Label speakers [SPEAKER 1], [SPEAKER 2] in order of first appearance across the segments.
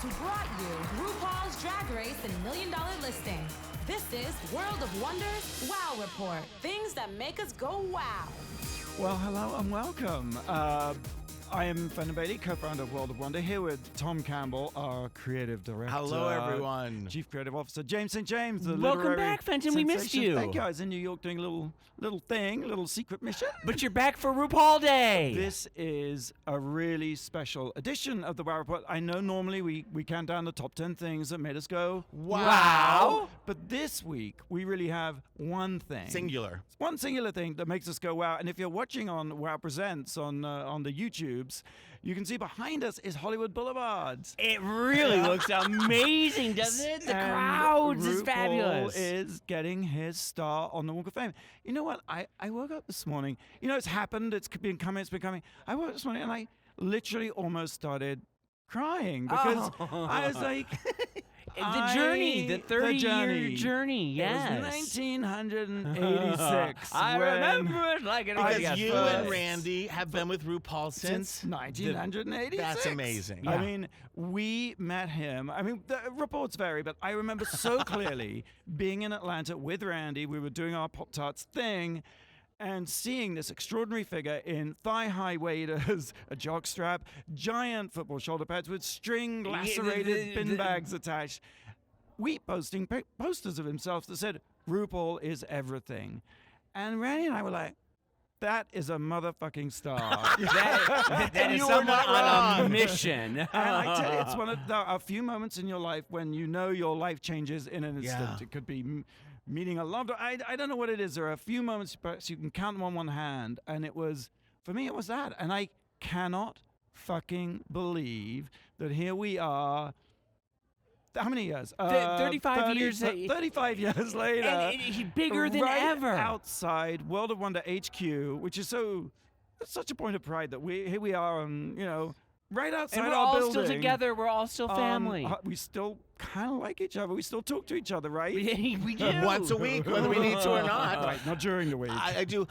[SPEAKER 1] who brought you RuPaul's Drag Race and $1 Million Listing. This is World of Wonders Wow Report. Things that make us go wow.
[SPEAKER 2] Well, hello and welcome. I am Fenton Bailey, co-founder of World of Wonder, here with Tom Campbell, our creative director.
[SPEAKER 3] Hello, everyone.
[SPEAKER 2] Chief Creative Officer, James St. James, the
[SPEAKER 4] Welcome
[SPEAKER 2] literary
[SPEAKER 4] back, Fenton. We missed
[SPEAKER 2] sensation.
[SPEAKER 4] you.
[SPEAKER 2] Thank you. I was in New York doing a little secret mission.
[SPEAKER 4] But you're back for RuPaul Day.
[SPEAKER 2] This is a really special edition of the Wow Report. I know normally we count down the top 10 things that made us go,
[SPEAKER 4] wow.
[SPEAKER 2] But this week, we really have one thing.
[SPEAKER 3] Singular.
[SPEAKER 2] One singular thing that makes us go wow. And if you're watching on Wow Presents on the YouTubes, you can see behind us is Hollywood Boulevards.
[SPEAKER 4] It really looks amazing, doesn't it? The crowds is fabulous.
[SPEAKER 2] RuPaul is getting his star on the Walk of Fame. You know what? I woke up this morning. You know, it's happened. It's been coming. I woke up this morning and I literally almost started crying because I was like...
[SPEAKER 4] The journey, the 30-year journey, yes.
[SPEAKER 2] It was 1986.
[SPEAKER 4] I remember it like it was
[SPEAKER 3] Because you and Randy have been with RuPaul since
[SPEAKER 2] 1986.
[SPEAKER 3] That's amazing.
[SPEAKER 2] Yeah. I mean, we met him. I mean, the reports vary, but I remember so clearly being in Atlanta with Randy. We were doing our Pop-Tarts thing and seeing this extraordinary figure in thigh-high waders, a jockstrap, giant football shoulder pads with string lacerated bin bags attached, posting posters of himself that said, RuPaul is everything. And Randy and I were like, that is a motherfucking star.
[SPEAKER 4] that is someone on a mission.
[SPEAKER 2] And I tell you, it's one of a few moments in your life when you know your life changes in an instant.
[SPEAKER 3] Yeah.
[SPEAKER 2] It could be meeting a loved one. I don't know what it is. There are a few moments, perhaps you can count them on one hand. And it was, for me, it was that. And I cannot fucking believe that here we are. How many years?
[SPEAKER 4] 35 years.
[SPEAKER 2] 35 years later.
[SPEAKER 4] And he's bigger than
[SPEAKER 2] right
[SPEAKER 4] ever.
[SPEAKER 2] Outside World of Wonder HQ, which is such a point of pride that here we are, right outside
[SPEAKER 4] and we're
[SPEAKER 2] our
[SPEAKER 4] all
[SPEAKER 2] building.
[SPEAKER 4] still together. We're all still family.
[SPEAKER 2] We still kind of like each other. We still talk to each other, right?
[SPEAKER 4] we do.
[SPEAKER 3] Once a week, whether we need to or not.
[SPEAKER 2] Right, not during the week.
[SPEAKER 3] I do.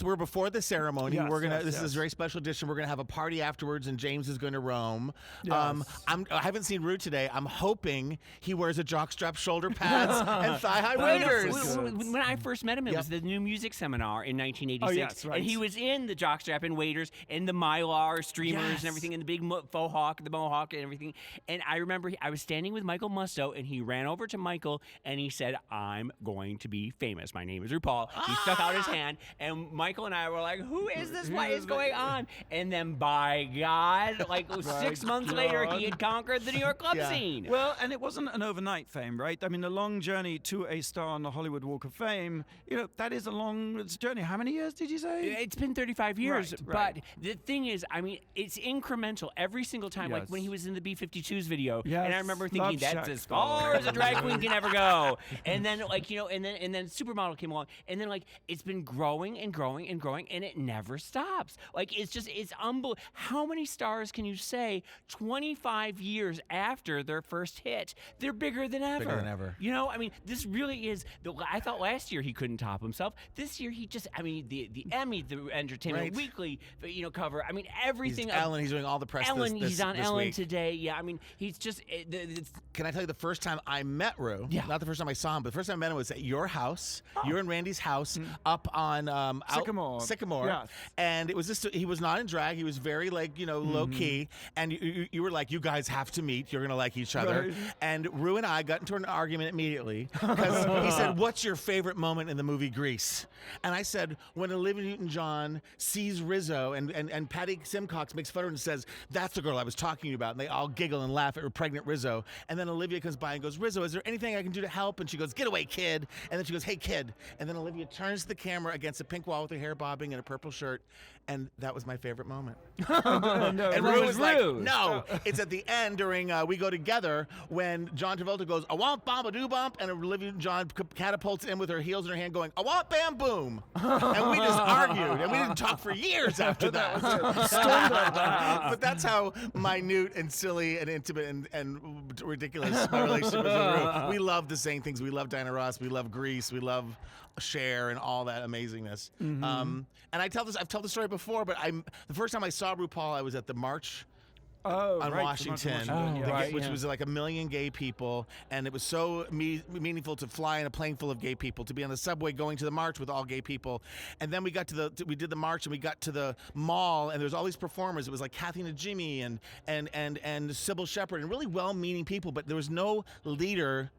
[SPEAKER 3] We're before the ceremony.
[SPEAKER 2] Yes,
[SPEAKER 3] This is a very special edition. We're gonna have a party afterwards, and James is going to roam.
[SPEAKER 2] Yes.
[SPEAKER 3] I haven't seen Ru today. I'm hoping he wears a jockstrap, shoulder pads, and thigh-high waders.
[SPEAKER 4] When I first met him, it was the New Music Seminar in 1986.
[SPEAKER 2] Oh, yes, right.
[SPEAKER 4] And he was in the jockstrap and waders and the Mylar streamers and everything, and the big faux hawk, the mohawk and everything. And I remember I was standing with Michael Musto, and he ran over to Michael, and he said, I'm going to be famous. My name is RuPaul. He stuck out his hand, and Michael and I were like, who is this? What is going on? And then, by God, like 6 months later, he had conquered the New York club scene.
[SPEAKER 2] Well, and it wasn't an overnight fame, right? I mean, the long journey to a star on the Hollywood Walk of Fame, that is a long journey. How many years did you say?
[SPEAKER 4] It's been 35 years,
[SPEAKER 2] right.
[SPEAKER 4] but the thing is, I mean, it's incremental every single time.
[SPEAKER 2] Yes.
[SPEAKER 4] Like when he was in the B-52s video,
[SPEAKER 2] yes.
[SPEAKER 4] and I remember thinking, that's as far
[SPEAKER 2] Shack.
[SPEAKER 4] as a drag queen can ever go. And then, and then Supermodel came along, and then it's been growing and growing and growing, and it never stops. It's unbelievable. How many stars can you say 25 years after their first hit, they're bigger than ever?
[SPEAKER 3] Bigger than ever.
[SPEAKER 4] I mean, this really is. I thought last year he couldn't top himself. This year he just, the Emmy, the Entertainment Weekly, cover. I mean, everything.
[SPEAKER 3] He's doing all the press.
[SPEAKER 4] He's on Ellen
[SPEAKER 3] week.
[SPEAKER 4] today. Yeah, I mean, he's just.
[SPEAKER 3] Can I tell you the first time I met Ru?
[SPEAKER 4] Yeah.
[SPEAKER 3] Not the first time I saw him, but the first time I met him was at your house. You and Randy's house up on Sycamore.
[SPEAKER 2] Yes.
[SPEAKER 3] And it was he was not in drag. He was very low key. And you were like, you guys have to meet. You're gonna like each other.
[SPEAKER 2] Right.
[SPEAKER 3] And Ru and I got into an argument immediately because he said, "What's your favorite moment in the movie Grease?" And I said, when Olivia Newton-John sees Rizzo and Patty Simcox makes fun of her and says, "That's the girl I was talking to you about." And they all giggle and laugh at her pregnant Rizzo. And then Olivia comes by and goes, "Rizzo, is there anything I can do to help?" And she goes, "Get away, kid." And then she goes, "Hey, kid." And then Olivia turns the camera against a pink wall with her hair bobbing and a purple shirt. And that was my favorite moment. And Ru was like, no, it's at the end during We Go Together when John Travolta goes, "I want bomb a doo bump," and Olivia Newton-John catapults in with her heels in her hand going, "I want bam boom." And we just argued, and we didn't talk for years after that. But that's how minute and silly and intimate and ridiculous my relationship is with Ru. We love the same things. We love Diana Ross. We love Grease. We love Cher and all that amazingness. And I've told the story before, but the first time I saw RuPaul, I was at the March
[SPEAKER 2] Oh,
[SPEAKER 3] on
[SPEAKER 2] right,
[SPEAKER 3] Washington, which was like 1 million gay people, and it was so meaningful to fly in a plane full of gay people, to be on the subway going to the march with all gay people, and then we did the march and we got to the mall, and there was all these performers. It was like Kathy Najimy and Sybil Shepherd, and really well-meaning people, but there was no leader.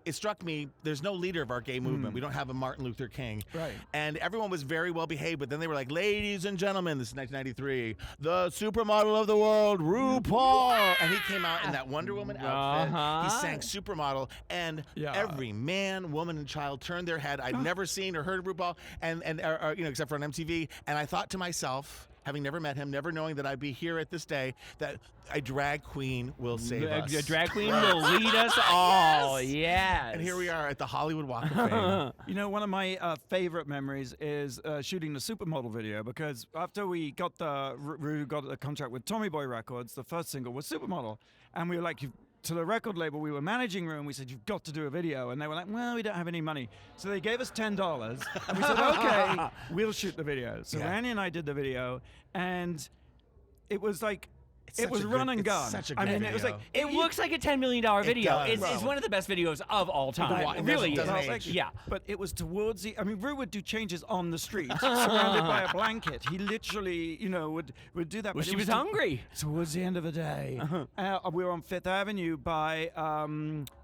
[SPEAKER 3] It struck me, there's no leader of our gay movement. We don't have a Martin Luther King.
[SPEAKER 2] Right.
[SPEAKER 3] And everyone was very well behaved, but then they were like, ladies and gentlemen, this is 1993, the supermodel of the world, RuPaul. And he came out in that Wonder Woman outfit. He sang Supermodel, and every man, woman, and child turned their head. I'd never seen or heard of RuPaul, and except for on MTV. And I thought to myself, having never met him, never knowing that I'd be here at this day, that a drag queen will save us.
[SPEAKER 4] A drag queen will lead us all. Yes.
[SPEAKER 3] And here we are at the Hollywood Walk of Fame.
[SPEAKER 2] You know, one of my favorite memories is shooting the Supermodel video, because after we got Ru got a contract with Tommy Boy Records, the first single was Supermodel, and we were like, to the record label we were managing, and we said, you've got to do a video. And they were like, well, we don't have any money. So they gave us $10, and we said, okay, we'll shoot the video. So Randy and I did the video, and it was like, it was run and gun.
[SPEAKER 3] Such a good
[SPEAKER 2] video.
[SPEAKER 3] it was like,
[SPEAKER 4] it looks like a $10 million video. It's one of the best videos of all time. It really is.
[SPEAKER 2] Yeah. But it was towards the, I mean, Ru would do changes on the street, surrounded by a blanket. He literally, would do that.
[SPEAKER 4] Well, she was hungry.
[SPEAKER 2] Towards the end of the day, we were on Fifth Avenue by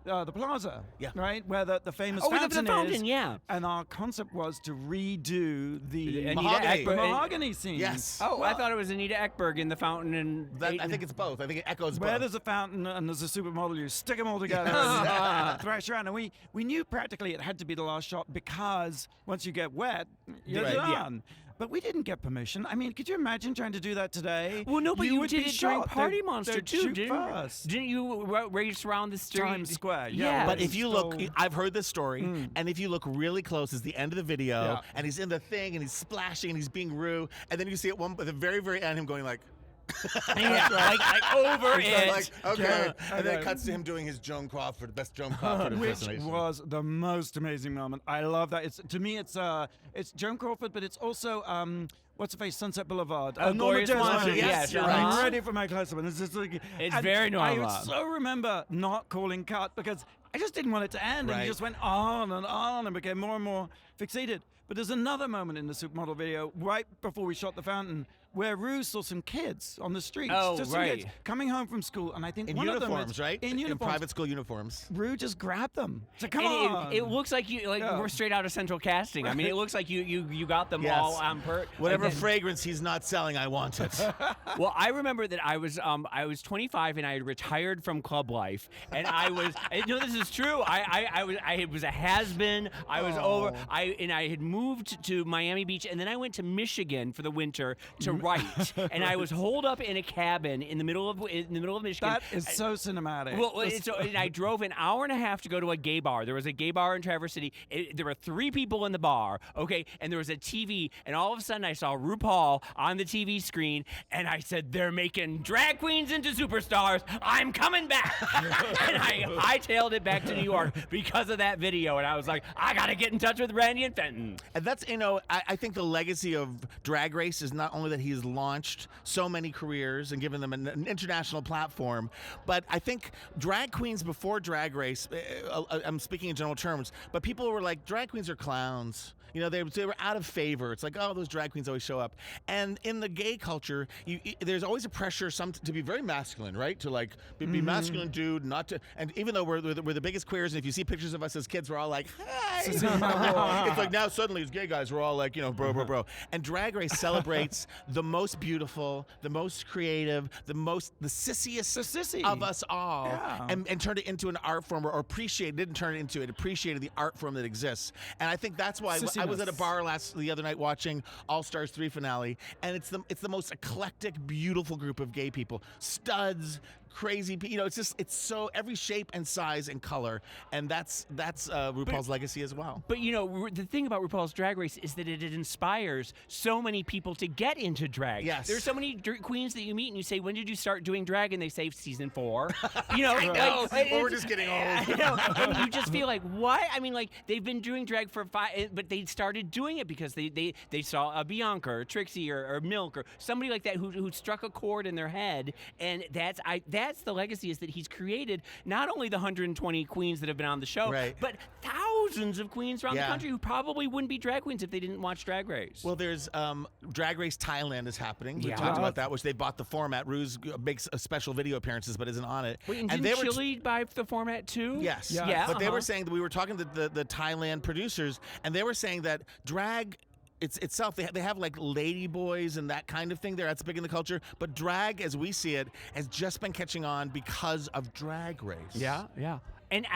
[SPEAKER 2] the plaza, right, where the famous fountain is.
[SPEAKER 4] Yeah.
[SPEAKER 2] And our concept was to redo the
[SPEAKER 3] mahogany
[SPEAKER 2] scene.
[SPEAKER 3] Yes.
[SPEAKER 4] Oh, well, I thought it was Anita Ekberg in the fountain and.
[SPEAKER 3] I think it's both. I think it echoes
[SPEAKER 2] where
[SPEAKER 3] both.
[SPEAKER 2] there's a fountain and there's a supermodel, you stick them all together and thrash around. And we knew practically it had to be the last shot, because once you get wet, you're done. But we didn't get permission. I mean, could you imagine trying to do that today?
[SPEAKER 4] Well, no, but you
[SPEAKER 2] would
[SPEAKER 4] did
[SPEAKER 2] be
[SPEAKER 4] it during
[SPEAKER 2] shot.
[SPEAKER 4] Party Monster too,
[SPEAKER 2] didn't
[SPEAKER 4] you race around the street?
[SPEAKER 2] Times Square,
[SPEAKER 4] yeah.
[SPEAKER 3] But if you look, I've heard this story, and if you look really close, it's the end of the video, and he's in the thing, and he's splashing, and he's being Ru, and then you see at the very, very end, him going like,
[SPEAKER 4] like over it.
[SPEAKER 3] Like, okay. And then it cuts to him doing his Joan Crawford, best Joan Crawford
[SPEAKER 2] which
[SPEAKER 3] impersonation.
[SPEAKER 2] was the most amazing moment. I love that. To me, it's Joan Crawford, but it's also what's the face? Sunset Boulevard.
[SPEAKER 4] Gloria Swanson.
[SPEAKER 3] Yes, you're
[SPEAKER 2] I'm
[SPEAKER 3] right.
[SPEAKER 2] ready for my close-up. And
[SPEAKER 4] it's very normal.
[SPEAKER 2] I so remember not calling cut, because I just didn't want it to end, and
[SPEAKER 3] Right.
[SPEAKER 2] he just went on and became more and more fixated. But there's another moment in the Supermodel video, right before we shot the fountain, where Ru saw some kids on the streets.
[SPEAKER 4] Oh,
[SPEAKER 2] just some
[SPEAKER 4] right.
[SPEAKER 2] kids coming home from school, and I think
[SPEAKER 3] In
[SPEAKER 2] one
[SPEAKER 3] uniforms,
[SPEAKER 2] of them
[SPEAKER 3] right?
[SPEAKER 2] In uniforms.
[SPEAKER 3] In private school uniforms.
[SPEAKER 2] Ru just grabbed them. So come
[SPEAKER 4] And
[SPEAKER 2] on.
[SPEAKER 4] it looks like we're straight out of Central Casting. I mean, it looks like you got them all on
[SPEAKER 3] Whatever fragrance he's not selling, I want it.
[SPEAKER 4] Well, I remember that I was 25 and I had retired from club life, and I was this is true. I was a has-been. I was over. I had moved to Miami Beach, and then I went to Michigan for the winter to write, and I was holed up in a cabin in the middle of Michigan.
[SPEAKER 2] That is so cinematic.
[SPEAKER 4] Well, and I drove an hour and a half to go to a gay bar. There was a gay bar in Traverse City. There were 3 people in the bar, okay, and there was a TV, and all of a sudden I saw RuPaul on the TV screen, and I said, they're making drag queens into superstars. I'm coming back. And I hightailed it back to New York because of that video, and I was like, I got to get in touch with Randy and Fenton.
[SPEAKER 3] And that's, I think the legacy of Drag Race is not only that he's launched so many careers and given them an international platform, but I think drag queens before Drag Race, I'm speaking in general terms, but people were like, drag queens are clowns. They were out of favor. It's like, oh, those drag queens always show up. And in the gay culture, there's always a pressure to be very masculine, right? To like be masculine dude, not to. And even though we're the biggest queers, and if you see pictures of us as kids, we're all like, hi. It's like now suddenly as gay guys, we're all like, bro. And Drag Race celebrates the most beautiful, the most creative, the sissiest of us all, and turned it into an art form, or didn't turn it into it, appreciated the art form that exists. And I think that's why. I was at a bar the other night watching All Stars 3 finale, and it's the most eclectic, beautiful group of gay people. Studs, crazy. It's so every shape and size and color, and that's RuPaul's legacy as well.
[SPEAKER 4] But the thing about RuPaul's Drag Race is that it inspires so many people to get into drag.
[SPEAKER 3] Yes.
[SPEAKER 4] There's so many queens that you meet and you say, when did you start doing drag? And they say season 4.
[SPEAKER 3] I know. We're just getting old.
[SPEAKER 4] And you just feel like, what? I mean, like, they've been doing drag for 5, but they started doing it because they saw a Bianca or Trixie or Milk or somebody like that who struck a chord in their head, and that's the legacy, is that he's created not only the 120 queens that have been on the show,
[SPEAKER 3] right,
[SPEAKER 4] but thousands of queens around the country who probably wouldn't be drag queens if they didn't watch Drag Race.
[SPEAKER 3] Well, there's Drag Race Thailand is happening. We
[SPEAKER 4] Yeah.
[SPEAKER 3] talked about that, which they bought the format. Ruse makes special video appearances, but isn't on it.
[SPEAKER 4] Wait, and didn't Chile buy the format too?
[SPEAKER 3] Yes.
[SPEAKER 4] Yeah.
[SPEAKER 3] But they were saying that we were talking to the Thailand producers, and they were saying that drag itself, they have like lady boys and that kind of thing there. That's big in the culture. But drag, as we see it, has just been catching on because of Drag Race.
[SPEAKER 4] Yeah. And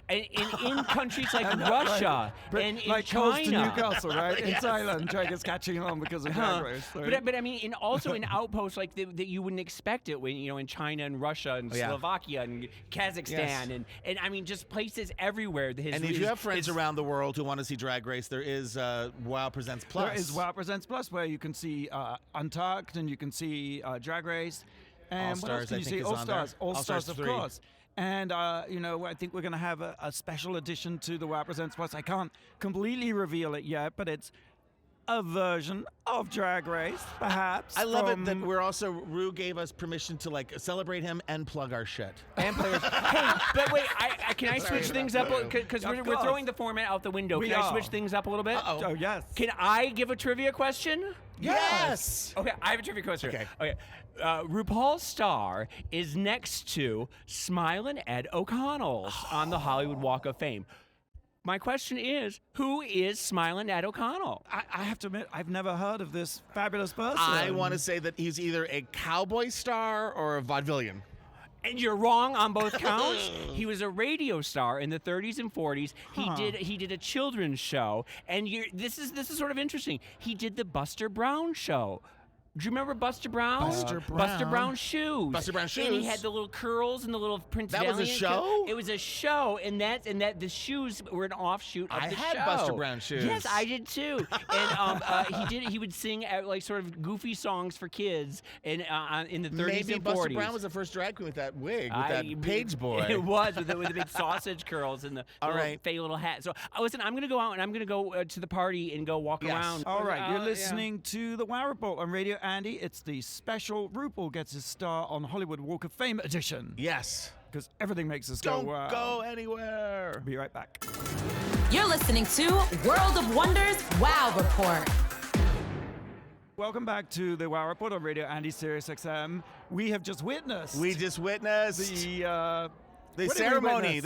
[SPEAKER 4] in countries like Russia and in
[SPEAKER 2] like
[SPEAKER 4] China,
[SPEAKER 2] Coast to Newcastle, right? In Thailand, drag is catching on because of Drag Race. So.
[SPEAKER 4] But I mean, also in outposts like that you wouldn't expect it when in China and Russia and Slovakia and Kazakhstan and I mean just places everywhere.
[SPEAKER 3] And if you have friends around the world who want to see Drag Race, there is WOW Presents Plus.
[SPEAKER 2] There is WOW Presents Plus, where you can see Untucked and you can see Drag Race. And
[SPEAKER 3] All Stars,
[SPEAKER 2] can you
[SPEAKER 3] I think,
[SPEAKER 2] see?
[SPEAKER 3] is
[SPEAKER 2] All
[SPEAKER 3] on
[SPEAKER 2] Stars.
[SPEAKER 3] there.
[SPEAKER 2] All Stars, of
[SPEAKER 3] 3.
[SPEAKER 2] course. And, I think we're going to have a special edition to the WOW Presents Plus. I can't completely reveal it yet, but it's a version of Drag Race, perhaps.
[SPEAKER 3] I love it that we're also, Ru gave us permission to like celebrate him and plug our shit.
[SPEAKER 4] And players. Hey, but wait, can I switch things up? Because we're throwing the format out the window. Can I switch things up a little bit?
[SPEAKER 2] Oh, yes.
[SPEAKER 4] Can I give a trivia question?
[SPEAKER 3] Yes.
[SPEAKER 4] Okay, I have a trivia question.
[SPEAKER 3] Okay.
[SPEAKER 4] RuPaul's star is next to Smilin' Ed O'Connell's on the Hollywood Walk of Fame. My question is, who is Smilin' Ed O'Connell?
[SPEAKER 2] I have to admit, I've never heard of this fabulous person.
[SPEAKER 3] I want to say that he's either a cowboy star or a vaudevillian.
[SPEAKER 4] And you're wrong on both counts. He was a radio star in the 30s and 40s. He did a children's show, and this is sort of interesting. He did the Buster Brown show. Do you remember Buster Brown?
[SPEAKER 3] Buster
[SPEAKER 4] Brown shoes.
[SPEAKER 3] Buster Brown shoes.
[SPEAKER 4] And he had the little curls and the little Prince
[SPEAKER 3] That was a
[SPEAKER 4] Valiant
[SPEAKER 3] show?
[SPEAKER 4] It was a show, and the shoes were an offshoot of the show.
[SPEAKER 3] I had Buster Brown shoes.
[SPEAKER 4] Yes, I did too. And he would sing like sort of goofy songs for kids in the 30s and 40s.
[SPEAKER 3] Maybe Buster Brown was the first drag queen with that wig, with that page boy.
[SPEAKER 4] It was with the big sausage curls and the
[SPEAKER 3] All
[SPEAKER 4] little
[SPEAKER 3] right.
[SPEAKER 4] Faye little hat. So listen, I'm gonna go out and I'm gonna go to the party and go walk around.
[SPEAKER 2] All right, you're listening to the WOW Report on Radio Andy. It's the special RuPaul Gets His Star on Hollywood Walk of Fame edition.
[SPEAKER 3] Yes.
[SPEAKER 2] Because everything makes us
[SPEAKER 3] Don't
[SPEAKER 2] go wow.
[SPEAKER 3] go anywhere.
[SPEAKER 2] Be right back.
[SPEAKER 1] You're listening to World of Wonders WOW Report.
[SPEAKER 2] Welcome back to the WOW Report on Radio Andy Sirius XM. We have just witnessed
[SPEAKER 3] The
[SPEAKER 2] What did we witness?
[SPEAKER 3] The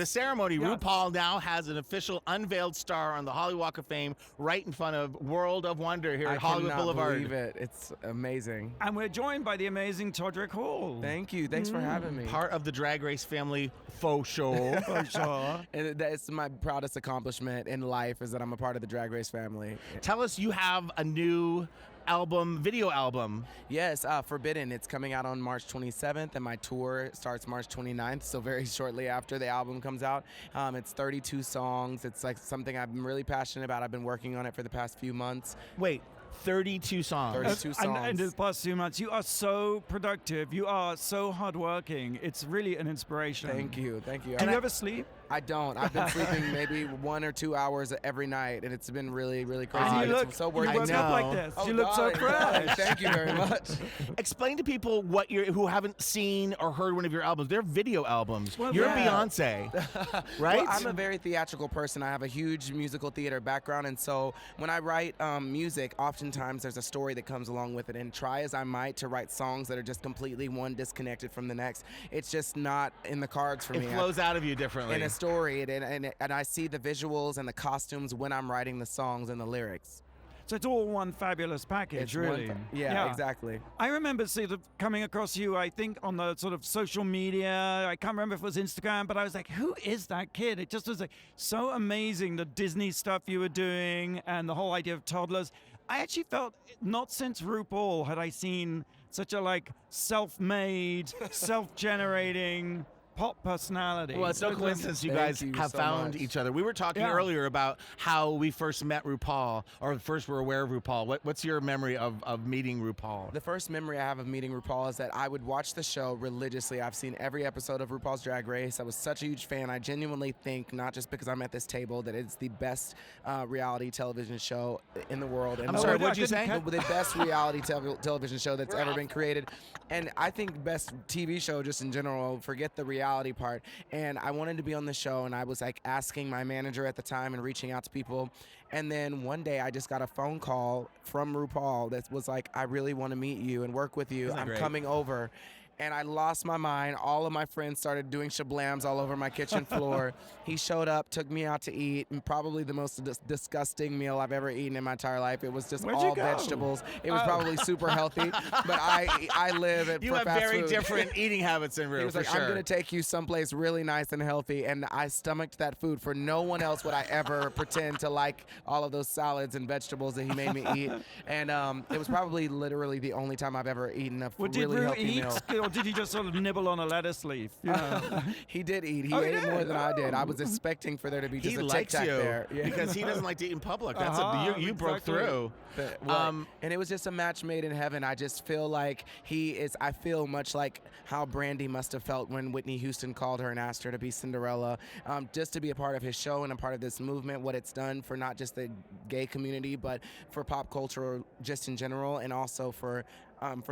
[SPEAKER 3] ceremony.
[SPEAKER 2] Yes.
[SPEAKER 3] RuPaul now has an official unveiled star on the Hollywood Walk of Fame right in front of World of Wonder here at Hollywood
[SPEAKER 5] cannot
[SPEAKER 3] Boulevard.
[SPEAKER 5] believe it. It's amazing.
[SPEAKER 2] And we're joined by the amazing Todrick Hall.
[SPEAKER 5] Thank you. Thanks for having me.
[SPEAKER 3] Part of the Drag Race family faux show.
[SPEAKER 2] For sure.
[SPEAKER 5] And that's my proudest accomplishment in life is that I'm a part of the Drag Race family.
[SPEAKER 3] Tell us, you have a new video album.
[SPEAKER 5] Yes, Forbidden. It's coming out on March 27th, and my tour starts March 29th, so very shortly after the album comes out. It's 32 songs. It's like something I'm really passionate about. I've been working on it for the past few months.
[SPEAKER 3] Wait, 32 songs.
[SPEAKER 5] 32 songs.
[SPEAKER 2] And in the past 2 months, you are so productive. You are so hardworking. It's really an inspiration.
[SPEAKER 5] Thank you. Thank you.
[SPEAKER 2] Do you ever sleep?
[SPEAKER 5] I don't. I've been sleeping maybe 1 or 2 hours every night, and it's been really, really crazy.
[SPEAKER 2] And you
[SPEAKER 5] It's
[SPEAKER 2] look,
[SPEAKER 5] so
[SPEAKER 2] you
[SPEAKER 5] worth
[SPEAKER 2] woke
[SPEAKER 5] it.
[SPEAKER 2] up like this.
[SPEAKER 5] Oh,
[SPEAKER 2] you look so
[SPEAKER 5] darling.
[SPEAKER 2] fresh.
[SPEAKER 5] Thank you very much.
[SPEAKER 3] Explain to people who haven't seen or heard one of your albums. They're video albums. You're
[SPEAKER 5] yeah.
[SPEAKER 3] Beyonce, right?
[SPEAKER 5] Well, I'm a very theatrical person. I have a huge musical theater background, and so when I write music, oftentimes there's a story that comes along with it. And try as I might to write songs that are just completely one disconnected from the next, it's just not in the cards for me.
[SPEAKER 3] It flows out of you differently.
[SPEAKER 5] In a story, and I see the visuals and the costumes when I'm writing the songs and the lyrics.
[SPEAKER 2] So it's all one fabulous package,
[SPEAKER 5] It's
[SPEAKER 2] really.
[SPEAKER 5] yeah, exactly.
[SPEAKER 2] I remember coming across you, I think, on the sort of social media. I can't remember if it was Instagram, but I was like, who is that kid? It just was like so amazing, the Disney stuff you were doing and the whole idea of toddlers. I actually felt not since RuPaul had I seen such a like self-made, self-generating pop personality.
[SPEAKER 3] Well, it's no coincidence you guys have found each other. We were talking earlier about how we first met RuPaul, or first were aware of RuPaul. What's your memory of meeting RuPaul?
[SPEAKER 5] The first memory I have of meeting RuPaul is that I would watch the show religiously. I've seen every episode of RuPaul's Drag Race. I was such a huge fan. I genuinely think, not just because I'm at this table, that it's the best reality television show in the world. And
[SPEAKER 3] I'm sorry, what did you say?
[SPEAKER 5] The best reality television show that's ever been created. And I think best TV show just in general, forget the reality part. And I wanted to be on the show, and I was like asking my manager at the time and reaching out to people. And then one day I just got a phone call from RuPaul that was like, I really want to meet you and work with you. I'm coming over. And I lost my mind. All of my friends started doing shablams all over my kitchen floor. He showed up, took me out to eat, and probably the most disgusting meal I've ever eaten in my entire life. It was just all vegetables. It was probably super healthy, but I live at
[SPEAKER 3] You
[SPEAKER 5] for
[SPEAKER 3] have
[SPEAKER 5] fast
[SPEAKER 3] very
[SPEAKER 5] food.
[SPEAKER 3] different eating habits in Ru.
[SPEAKER 5] He was like, I'm going to take you someplace really nice and healthy, and I stomached that food. For no one else would I ever pretend to like all of those salads and vegetables that he made me eat. And it was probably literally the only time I've ever eaten a really healthy meal.
[SPEAKER 2] Or did he just sort of nibble on a lettuce leaf? You know?
[SPEAKER 5] He did eat. He ate more than I did. I was expecting for there to be just a Tic Tac there.
[SPEAKER 3] Because he doesn't like to eat in public. That's you broke
[SPEAKER 2] exactly.
[SPEAKER 3] through.
[SPEAKER 5] And it was just a match made in heaven. I just feel like I feel much like how Brandy must have felt when Whitney Houston called her and asked her to be Cinderella. Just to be a part of his show and a part of this movement, what it's done for not just the gay community, but for pop culture just in general, and also for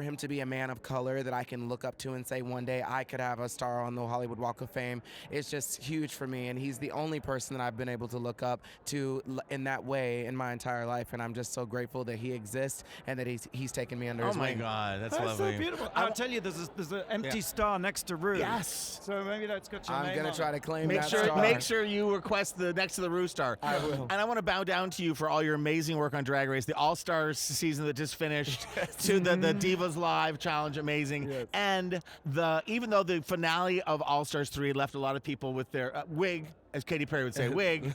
[SPEAKER 5] him to be a man of color that I can look up to and say one day I could have a star on the Hollywood Walk of Fame. It's just huge for me, and he's the only person that I've been able to look up to in that way in my entire life, and I'm just so grateful that he exists and that he's taken me under his wing.
[SPEAKER 3] Oh my God, that's
[SPEAKER 2] That's
[SPEAKER 3] lovely.
[SPEAKER 2] so beautiful. I'll tell you, there's an empty star next to Ru.
[SPEAKER 3] Yes.
[SPEAKER 2] So maybe that's got your name
[SPEAKER 5] I'm going
[SPEAKER 2] on
[SPEAKER 5] to try
[SPEAKER 2] it.
[SPEAKER 5] to claim
[SPEAKER 3] Make
[SPEAKER 5] that
[SPEAKER 3] sure,
[SPEAKER 5] star.
[SPEAKER 3] make sure you request the next to the Ru star.
[SPEAKER 5] I will.
[SPEAKER 3] And I want to bow down to you for all your amazing work on Drag Race, the All Stars season that just finished, to the Divas Live challenge, amazing.
[SPEAKER 5] Yes.
[SPEAKER 3] And even though the finale of All Stars 3 left a lot of people with their wig, as Katy Perry would say, wig,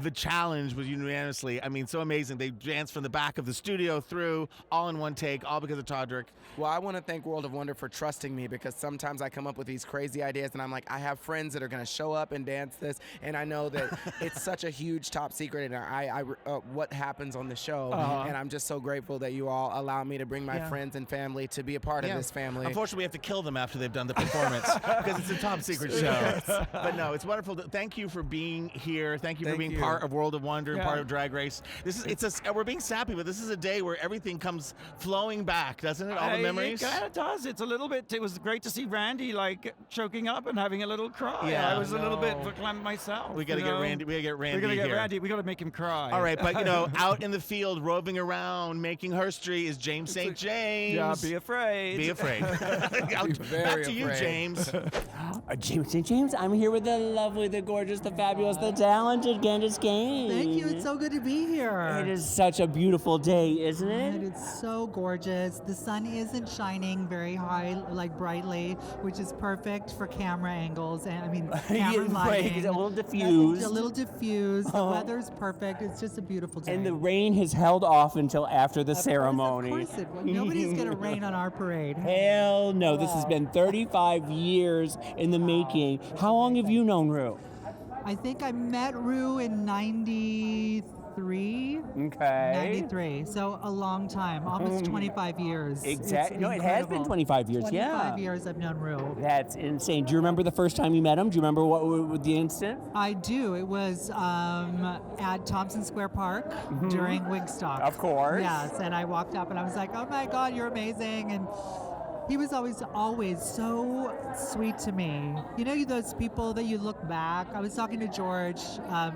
[SPEAKER 3] the challenge was unanimously, so amazing. They danced from the back of the studio through, all in one take, all because of Todrick.
[SPEAKER 5] Well, I want to thank World of Wonder for trusting me, because sometimes I come up with these crazy ideas and I'm like, I have friends that are going to show up and dance this, and I know that it's such a huge top secret and what happens on the show, and I'm just so grateful that you all allow me to bring my friends and family to be a part of this family.
[SPEAKER 3] Unfortunately, we have to kill them after they've done the performance because it's a top secret show. But no, it's wonderful. Thank you for being here. Thank you for being part of World of Wonder and part of Drag Race. We're being sappy, but this is a day where everything comes flowing back, doesn't it? All the memories.
[SPEAKER 2] It kind of does. It's a little bit. It was great to see Randy choking up and having a little cry.
[SPEAKER 3] Yeah.
[SPEAKER 2] I was a little bit verklempt myself.
[SPEAKER 3] We gotta get Randy. We gotta get Randy.
[SPEAKER 2] We gotta get
[SPEAKER 3] here.
[SPEAKER 2] Randy. We gotta make him cry.
[SPEAKER 3] All right, but out in the field, roving around, making history is James St. James.
[SPEAKER 2] Yeah, be afraid.
[SPEAKER 3] Be afraid. Back to you, James.
[SPEAKER 4] James St. James, I'm here with the lovely, the gorgeous, the fabulous, the talented Candis Cayne.
[SPEAKER 6] Thank you. It's so good to be here.
[SPEAKER 4] It is such a beautiful day, isn't it?
[SPEAKER 6] It's so gorgeous. The sun isn't shining very high, brightly, which is perfect for camera angles. And camera lighting.
[SPEAKER 4] It's a little diffused.
[SPEAKER 6] A little diffused. The weather's perfect. It's just a beautiful day.
[SPEAKER 4] And the rain has held off until after the ceremony.
[SPEAKER 6] Of course it will. Nobody's going to rain on our parade.
[SPEAKER 4] Hell no. This has been 35 years in the making. How long have you known Ru?
[SPEAKER 6] I think I met Ru in 93.
[SPEAKER 4] Okay.
[SPEAKER 6] 93. So a long time, almost 25 years.
[SPEAKER 4] Exactly. No, it has been
[SPEAKER 6] incredible.
[SPEAKER 4] 25 years.
[SPEAKER 6] 25 years I've known Ru.
[SPEAKER 4] That's insane. Do you remember the first time you met him? Do you remember what the instant?
[SPEAKER 6] I do. It was at Thompson Square Park during Wigstock.
[SPEAKER 4] Of course.
[SPEAKER 6] Yes, and I walked up and I was like, oh my God, you're amazing. And he was always so sweet to me. You know, those people that you look back. I was talking to George,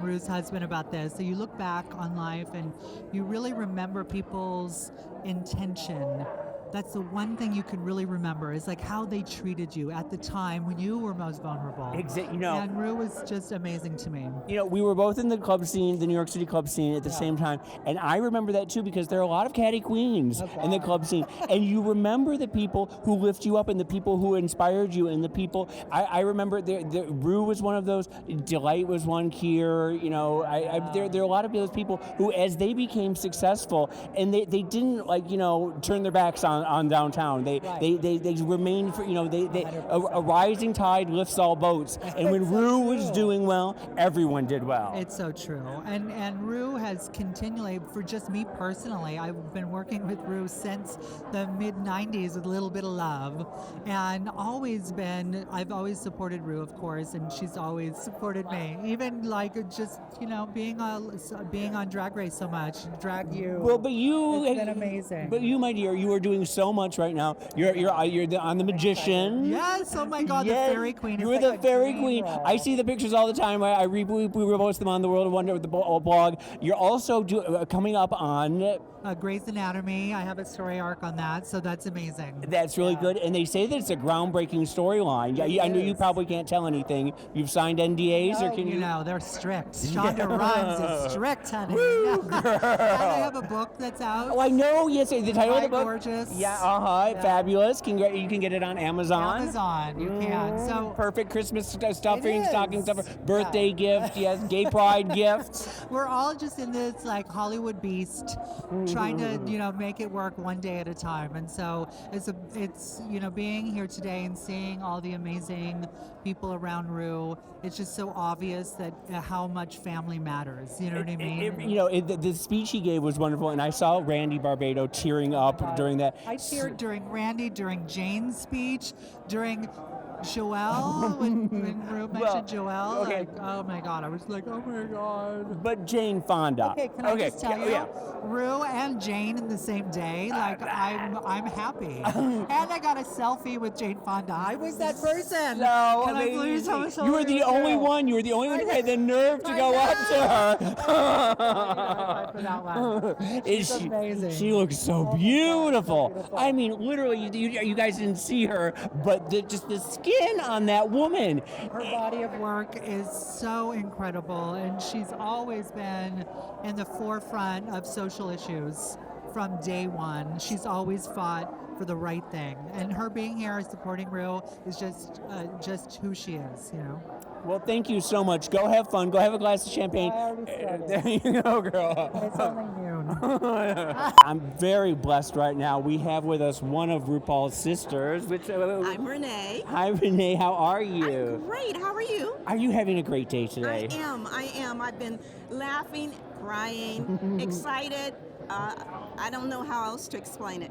[SPEAKER 6] Ru's husband, about this. So you look back on life and you really remember people's intention. That's the one thing you can really remember is how they treated you at the time when you were most vulnerable.
[SPEAKER 4] Exactly.
[SPEAKER 6] And Ru was just amazing to me.
[SPEAKER 4] We were both in the club scene, the New York City club scene at the same time. And I remember that too because there are a lot of catty queens in the club scene. And you remember the people who lift you up and the people who inspired you and the people. I remember Ru was one of those. Delight was one here. There are a lot of those people who, as they became successful, and they didn't turn their backs on on downtown. They remained for, a rising tide lifts all boats. And when Ru was doing well, everyone did well.
[SPEAKER 6] It's so true. And Ru has continually, for just me personally, I've been working with Ru since the mid-90s with A Little Bit of Love. And I've always supported Ru, of course, and she's always supported me. Even like just, being on Drag Race so much, Drag You.
[SPEAKER 4] Well, but
[SPEAKER 6] it's been amazing.
[SPEAKER 4] But you, my dear, you are doing so much right now. You're on The Magician.
[SPEAKER 6] Yes, oh my God,
[SPEAKER 4] Yes,
[SPEAKER 6] the Fairy Queen.
[SPEAKER 4] You're
[SPEAKER 6] It's
[SPEAKER 4] the
[SPEAKER 6] like a
[SPEAKER 4] Fairy
[SPEAKER 6] dream
[SPEAKER 4] Queen.
[SPEAKER 6] role.
[SPEAKER 4] I see the pictures all the time. We repost them on the World of Wonder with the blog. You're also coming up on
[SPEAKER 6] Grey's Anatomy. I have a story arc on that, so that's amazing.
[SPEAKER 4] That's really good, and they say that it's a groundbreaking storyline. I know you probably can't tell anything. You've signed NDAs, or can you?
[SPEAKER 6] They're strict. Shonda Rhimes is strict, honey. And I have a book that's out.
[SPEAKER 4] Oh, I know. Yes, the title of the book.
[SPEAKER 6] Gorgeous.
[SPEAKER 4] Yeah, fabulous. You can get it on Amazon.
[SPEAKER 6] You can. So
[SPEAKER 4] perfect Christmas stuffing,
[SPEAKER 6] is.
[SPEAKER 4] stocking stuffer, birthday gift. Yes, gay pride gift.
[SPEAKER 6] we're all just in this like Hollywood beast, trying to make it work one day at a time. And so it's being here today and seeing all the amazing people around Ru. It's just so obvious that how much family matters. You know what I mean?
[SPEAKER 4] The speech he gave was wonderful, and I saw Randy Barbato tearing up during that.
[SPEAKER 6] I cheered during Randy, during Jane's speech, during Joelle, when Ru mentioned Joelle.
[SPEAKER 4] Okay.
[SPEAKER 6] Like, oh my God, I was like, oh my God.
[SPEAKER 4] But Jane Fonda.
[SPEAKER 6] Okay, can I just tell you?
[SPEAKER 4] Yeah.
[SPEAKER 6] Ru and Jane in the same day, like I'm happy. And I got a selfie with Jane Fonda. I was that person.
[SPEAKER 4] So
[SPEAKER 6] Can I believe so much?
[SPEAKER 4] you were the only one. You were the only one who had the nerve to go up to her.
[SPEAKER 6] She's amazing.
[SPEAKER 4] She looks so beautiful. I mean, literally, you guys didn't see her, but just the skin on that woman.
[SPEAKER 6] Her body of work is so incredible, and she's always been in the forefront of social issues from day one. She's always fought for the right thing, and her being here supporting Ru is just who she is.
[SPEAKER 4] Well, thank you so much. Go have fun. Go have a glass of champagne. There you go, girl.
[SPEAKER 6] It's only noon.
[SPEAKER 4] I'm very blessed right now. We have with us one of RuPaul's sisters.
[SPEAKER 7] I'm Renae.
[SPEAKER 4] Hi, Renae. How are you?
[SPEAKER 7] I'm great. How are you?
[SPEAKER 4] Are you having a great day today?
[SPEAKER 7] I am. I've been laughing, crying, excited. I don't know how else to explain it.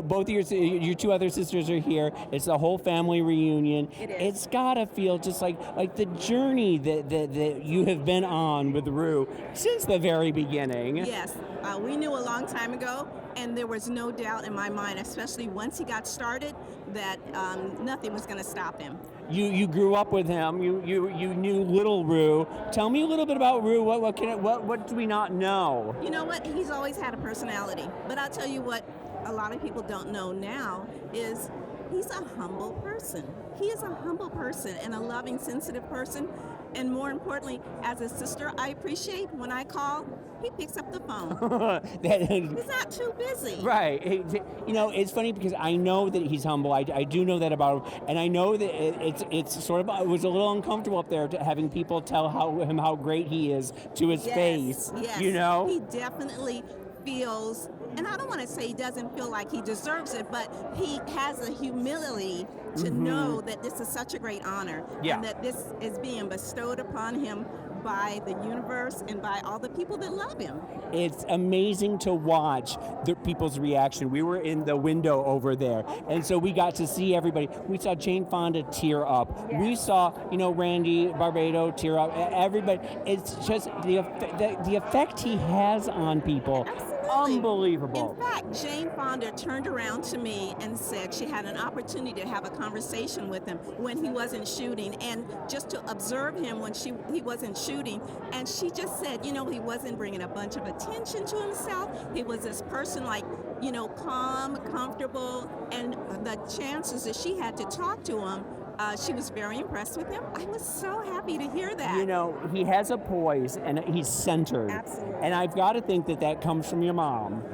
[SPEAKER 4] Both of your two other sisters are here. It's a whole family reunion.
[SPEAKER 7] It is.
[SPEAKER 4] It's gotta feel just like the journey that you have been on with Ru since the very beginning.
[SPEAKER 7] Yes, we knew a long time ago, and there was no doubt in my mind, especially once he got started, that nothing was going to stop him.
[SPEAKER 4] You grew up with him. You knew little Ru. Tell me a little bit about Ru. What do we not know?
[SPEAKER 7] You know what? He's always had a personality. But I'll tell you what a lot of people don't know now is he's a humble person. He is a humble person and a loving, sensitive person. And more importantly, as a sister, I appreciate when I call, he picks up the phone. He's not too busy.
[SPEAKER 4] Right. It's funny because I know that he's humble. I do know that about him. And I know that it's sort of, it was a little uncomfortable up there having people tell him how great he is to his face.
[SPEAKER 7] Yes. He definitely feels, and I don't want to say he doesn't feel like he deserves it, but he has the humility to know that this is such a great honor and that this is being bestowed upon him by the universe and by all the people that love him.
[SPEAKER 4] It's amazing to watch the people's reaction. We were in the window over there, and so we got to see everybody. We saw Jane Fonda tear up. Yes. We saw, Randy Barbato tear up. Everybody. It's just the effect he has on people.
[SPEAKER 7] Absolutely.
[SPEAKER 4] Unbelievable.
[SPEAKER 7] In fact, Jane Fonda turned around to me and said she had an opportunity to have a conversation with him when he wasn't shooting, and just to observe him when he wasn't shooting. And she just said, he wasn't bringing a bunch of attention to himself. He was this person calm, comfortable, and the chances that she had to talk to him, she was very impressed with him. I was so happy to hear that.
[SPEAKER 4] He has a poise and he's centered.
[SPEAKER 7] Absolutely.
[SPEAKER 4] And I've got to think that comes from your mom.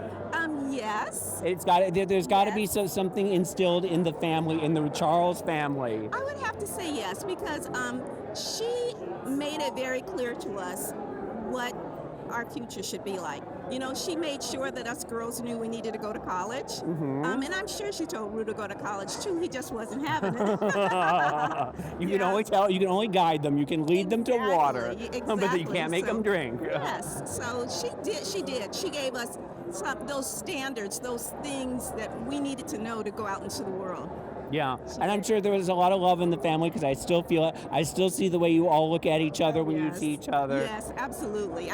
[SPEAKER 7] Yes.
[SPEAKER 4] There's got to be something instilled in the family, in the Charles family.
[SPEAKER 7] I would have to say yes, because she made it very clear to us what our future should be like. You know, she made sure that us girls knew we needed to go to college. And I'm sure she told Ru to go to college too. He just wasn't having it.
[SPEAKER 4] You can only tell, you can only guide them, you can lead them to water, but you can't make them drink.
[SPEAKER 7] Yes, so she did. She gave us those standards, those things that we needed to know to go out into the world.
[SPEAKER 4] Yeah, and I'm sure there was a lot of love in the family because I still feel it. I still see the way you all look at each other when you see each other.
[SPEAKER 7] Yes, absolutely.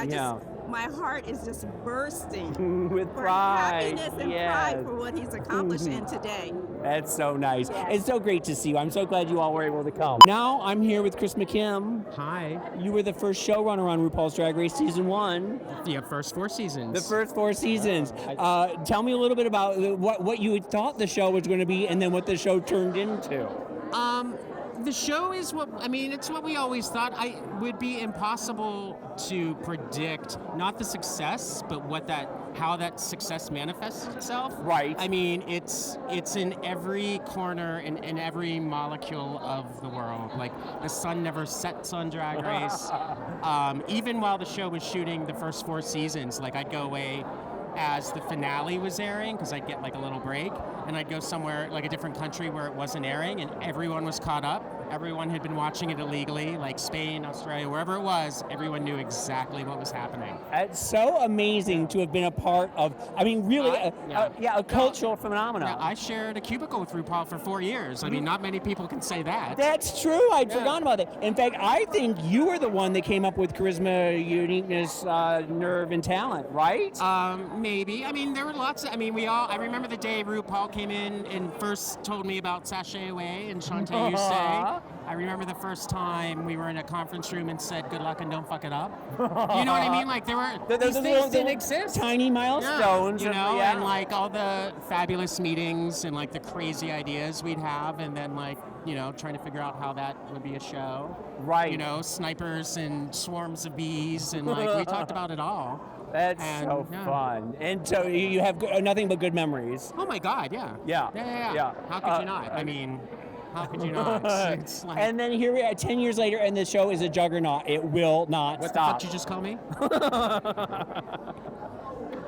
[SPEAKER 7] My heart is just bursting
[SPEAKER 4] with
[SPEAKER 7] for
[SPEAKER 4] pride.
[SPEAKER 7] happiness and pride for what he's accomplishing today.
[SPEAKER 4] That's so nice.
[SPEAKER 7] Yes.
[SPEAKER 4] It's so great to see you. I'm so glad you all were able to come. Now I'm here with Chris McKim.
[SPEAKER 8] Hi.
[SPEAKER 4] You were the first showrunner on RuPaul's Drag Race Season 1.
[SPEAKER 8] The first 4 seasons.
[SPEAKER 4] The first 4 seasons. Tell me a little bit about what you had thought the show was going to be and then what the show turned into.
[SPEAKER 8] The show is it's what we always thought. It would be impossible to predict, not the success, but how that success manifests itself.
[SPEAKER 4] Right.
[SPEAKER 8] I mean, it's in every corner and in every molecule of the world. Like, the sun never sets on Drag Race. Even while the show was shooting the first 4 seasons, like, I'd go away as the finale was airing, because I'd get like a little break, and I'd go somewhere, like a different country where it wasn't airing, and everyone was caught up. Everyone had been watching it illegally, like Spain, Australia, wherever it was, everyone knew exactly what was happening.
[SPEAKER 4] It's so amazing to have been a part of, a cultural phenomenon.
[SPEAKER 8] Yeah, I shared a cubicle with RuPaul for 4 years. I mean, not many people can say that.
[SPEAKER 4] That's true. I'd forgotten about that. In fact, I think you were the one that came up with charisma, uniqueness, nerve, and talent, right?
[SPEAKER 8] Maybe. I mean, there were lots of, I remember the day RuPaul came in and first told me about Sashay Away and Shantae You Say. I remember the first time we were in a conference room and said, good luck and don't fuck it up. You know what I mean? Like, these things didn't exist.
[SPEAKER 4] Tiny milestones.
[SPEAKER 8] Yeah, and like all the fabulous meetings and like the crazy ideas we'd have, and then like, trying to figure out how that would be a show.
[SPEAKER 4] Right.
[SPEAKER 8] Snipers and swarms of bees, and like, we talked about it all.
[SPEAKER 4] That's so fun. And so you have nothing but good memories.
[SPEAKER 8] Oh my God, yeah.
[SPEAKER 4] Yeah.
[SPEAKER 8] How could you not? I mean, how could you not? It's like,
[SPEAKER 4] and then here we are 10 years later, and the show is a juggernaut. It will not stop.
[SPEAKER 8] What the fuck you just call me?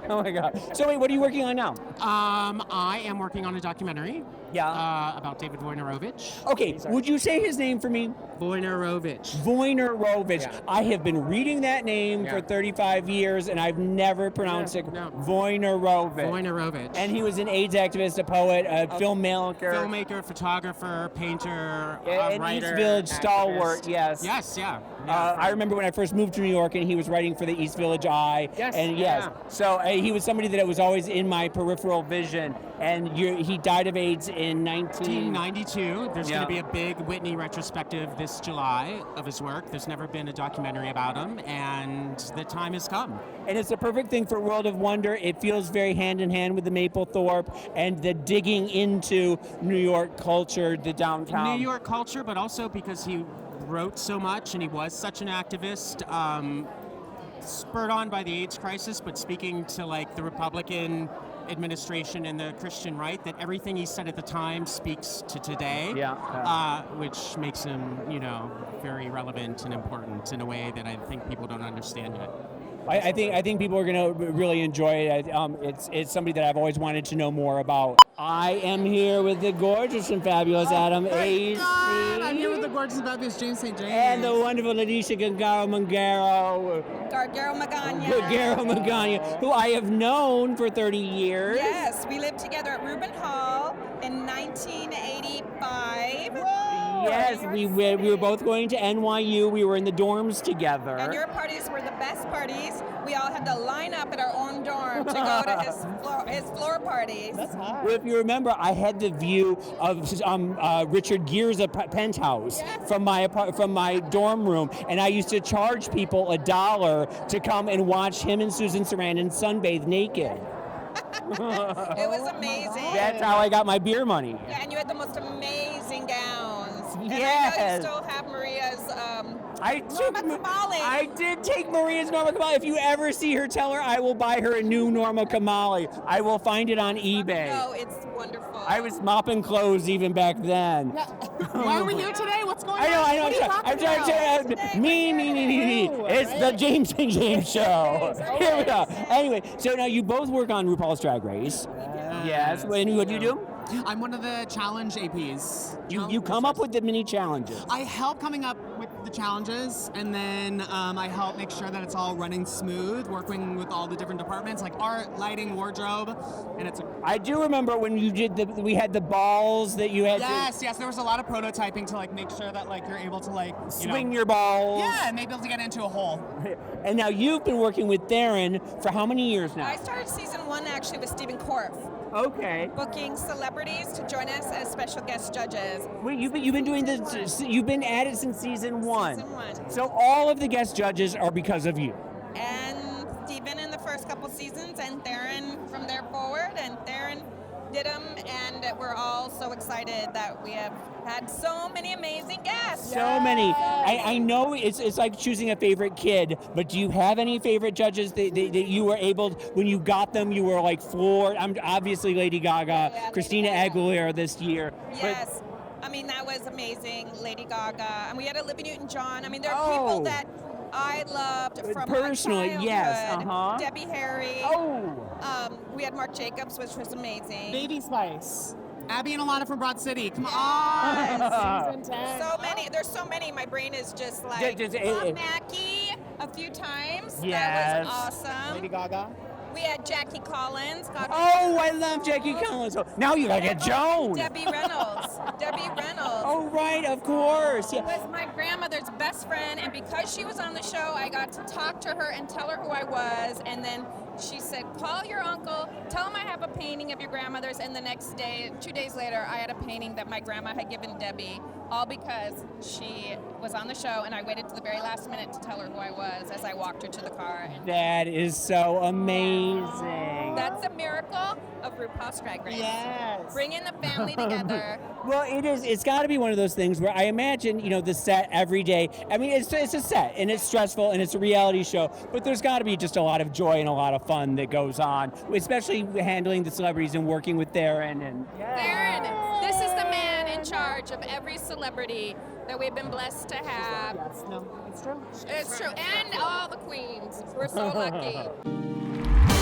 [SPEAKER 4] Oh my God. So wait, what are you working on now?
[SPEAKER 8] I am working on a documentary.
[SPEAKER 4] Yeah.
[SPEAKER 8] About David Wojnarowicz.
[SPEAKER 4] Okay, would you say his name for me?
[SPEAKER 8] Wojnarowicz.
[SPEAKER 4] Wojnarowicz.
[SPEAKER 8] Yeah.
[SPEAKER 4] I have been reading that name for 35 years, and I've never pronounced it.
[SPEAKER 8] No.
[SPEAKER 4] Wojnarowicz.
[SPEAKER 8] Wojnarowicz.
[SPEAKER 4] And he was an AIDS activist, a poet, a filmmaker.
[SPEAKER 8] Filmmaker, photographer, painter,
[SPEAKER 4] an
[SPEAKER 8] writer,
[SPEAKER 4] East Village
[SPEAKER 8] activist.
[SPEAKER 4] stalwart, yes.
[SPEAKER 8] Yes, yeah.
[SPEAKER 4] I remember when I first moved to New York, and he was writing for the East Village Eye.
[SPEAKER 8] Yes,
[SPEAKER 4] and so he was somebody that was always in my peripheral vision. And he died of AIDS in
[SPEAKER 8] 1992. There's going to be a big Whitney retrospective this July of his work. There's never been a documentary about him, and the time has come.
[SPEAKER 4] And it's a perfect thing for World of Wonder. It feels very hand in hand with the Mapplethorpe and the digging into New York culture, the downtown.
[SPEAKER 8] New York culture, but also because he wrote so much and he was such an activist, spurred on by the AIDS crisis, but speaking to like the Republican administration and the Christian right, that everything he said at the time speaks to today, which makes him, very relevant and important in a way that I think people don't understand yet.
[SPEAKER 4] I think people are going to really enjoy it. It's somebody that I've always wanted to know more about. I am here with the gorgeous and fabulous Adam A.C.
[SPEAKER 9] I'm here with the gorgeous and fabulous James St. James.
[SPEAKER 4] And the wonderful Alicia Gargaro-Magana.
[SPEAKER 10] Gargaro-Magana.
[SPEAKER 4] Who I have known for 30 years.
[SPEAKER 10] Yes, we lived together at RuPaul's Hall in 1985.
[SPEAKER 4] Yes, we were both going to NYU. We were in the dorms together.
[SPEAKER 10] And your parties were the best parties. We all had to line up at our own dorm to go to his floor parties.
[SPEAKER 4] That's hot. Well, if you remember, I had the view of Richard Gere's penthouse from my dorm room, and I used to charge people $1 to come and watch him and Susan Sarandon sunbathe naked.
[SPEAKER 10] It was amazing.
[SPEAKER 4] That's how I got my beer money.
[SPEAKER 10] Yeah, and you had the most amazing gowns.
[SPEAKER 4] Yes.
[SPEAKER 10] And I know you still have Maria's Norma Kamali.
[SPEAKER 4] I did take Maria's Norma Kamali. If you ever see her, tell her I will buy her a new Norma Kamali. I will find it on eBay.
[SPEAKER 10] No, it's wonderful.
[SPEAKER 4] I was mopping clothes even back then.
[SPEAKER 8] Why are we here today? What's going on?
[SPEAKER 4] I know.
[SPEAKER 8] What are you
[SPEAKER 4] I'm
[SPEAKER 8] talking
[SPEAKER 4] sorry. Me. It's the James and James show. Here we go. Anyway, so now you both work on RuPaul's Drag Race. Yes. And what do you do?
[SPEAKER 9] I'm one of the challenge APs.
[SPEAKER 4] You come up with the mini challenges.
[SPEAKER 9] I help coming up with the challenges, and then I help make sure that it's all running smooth, working with all the different departments like art, lighting, wardrobe, and it's.
[SPEAKER 4] I do remember when you did we had the balls that you had.
[SPEAKER 9] Yes, there was a lot of prototyping to like make sure that like you're able to like
[SPEAKER 4] swing your balls.
[SPEAKER 9] Yeah, and maybe able to get into a hole.
[SPEAKER 4] And now you've been working with Darren for how many years now?
[SPEAKER 10] I started season 1 actually with Steven Corfe.
[SPEAKER 4] Okay.
[SPEAKER 10] Booking celebrities to join us as special guest judges.
[SPEAKER 4] Wait, you've been doing this. You've been at it since season 1.
[SPEAKER 10] Season 1.
[SPEAKER 4] So all of the guest judges are because of you.
[SPEAKER 10] And Steven in the first couple seasons, and Darren from there forward, and Darren did them, and we're all so excited that we have had so many amazing guests.
[SPEAKER 4] So many. I know it's like choosing a favorite kid, but do you have any favorite judges that you were able, when you got them, you were like floored? I'm obviously Lady Gaga, Christina Aguilera this year.
[SPEAKER 10] Yes. I mean, that was amazing, Lady Gaga. And we had Olivia Newton-John. I mean, there are people that I loved from
[SPEAKER 4] personally,
[SPEAKER 10] my childhood.
[SPEAKER 4] yes,
[SPEAKER 10] Debbie Harry. We had Marc Jacobs, which was amazing.
[SPEAKER 9] Baby Spice. Abby and Alana from Broad City. Come on. Season 10.
[SPEAKER 10] So many. There's so many. My brain is just like Bob Mackie a few times.
[SPEAKER 4] Yes.
[SPEAKER 10] That was awesome.
[SPEAKER 9] Lady Gaga.
[SPEAKER 10] We had Jackie Collins.
[SPEAKER 4] I love Jackie Collins. So now you gotta get Joan.
[SPEAKER 10] Debbie Reynolds.
[SPEAKER 4] Oh, right, of course.
[SPEAKER 10] She was my grandmother's best friend, and because she was on the show, I got to talk to her and tell her who I was, and then she said, call your uncle, tell him I have a painting of your grandmother's, and the next day, 2 days later, I had a painting that my grandma had given Debbie, all because she was on the show, and I waited to the very last minute to tell her who I was as I walked her to the car.
[SPEAKER 4] That is so amazing.
[SPEAKER 10] That's a miracle of RuPaul's Drag Race.
[SPEAKER 9] Yes.
[SPEAKER 10] Bringing the family together.
[SPEAKER 4] Well, it is. It's got to be one of those things where I imagine, the set every day. I mean, it's a set, and it's stressful, and it's a reality show, but there's got to be just a lot of joy and a lot of fun that goes on, especially handling the celebrities and working with Darren.
[SPEAKER 10] Darren, this is the man in charge of every celebrity that we've been blessed to have.
[SPEAKER 9] Yes, no, it's true.
[SPEAKER 10] It's true. And all the queens. We're so lucky.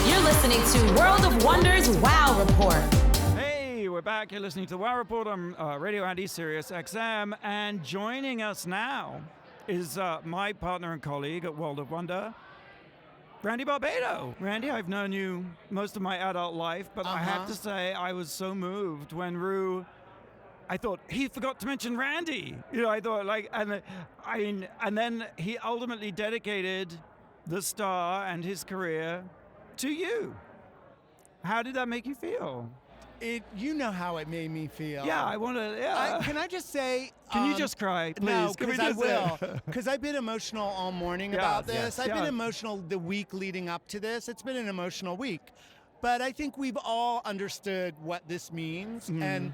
[SPEAKER 1] You're listening to World of Wonders Wow Report.
[SPEAKER 2] Hey, we're back. You're listening to the Wow Report on Radio Andy, Sirius XM. And joining us now is my partner and colleague at World of Wonder, Randy Barbato. Randy, I've known you most of my adult life, but I have to say I was so moved when I thought he forgot to mention Randy. I thought and then he ultimately dedicated the star and his career to you. How did that make you feel?
[SPEAKER 11] You know how it made me feel.
[SPEAKER 2] Yeah, I want to. Yeah.
[SPEAKER 11] Can I just say?
[SPEAKER 2] Can you just cry, please?
[SPEAKER 11] No, because I will. Because I've been emotional all morning about this.
[SPEAKER 2] Yes,
[SPEAKER 11] I've been emotional the week leading up to this. It's been an emotional week, but I think we've all understood what this means, and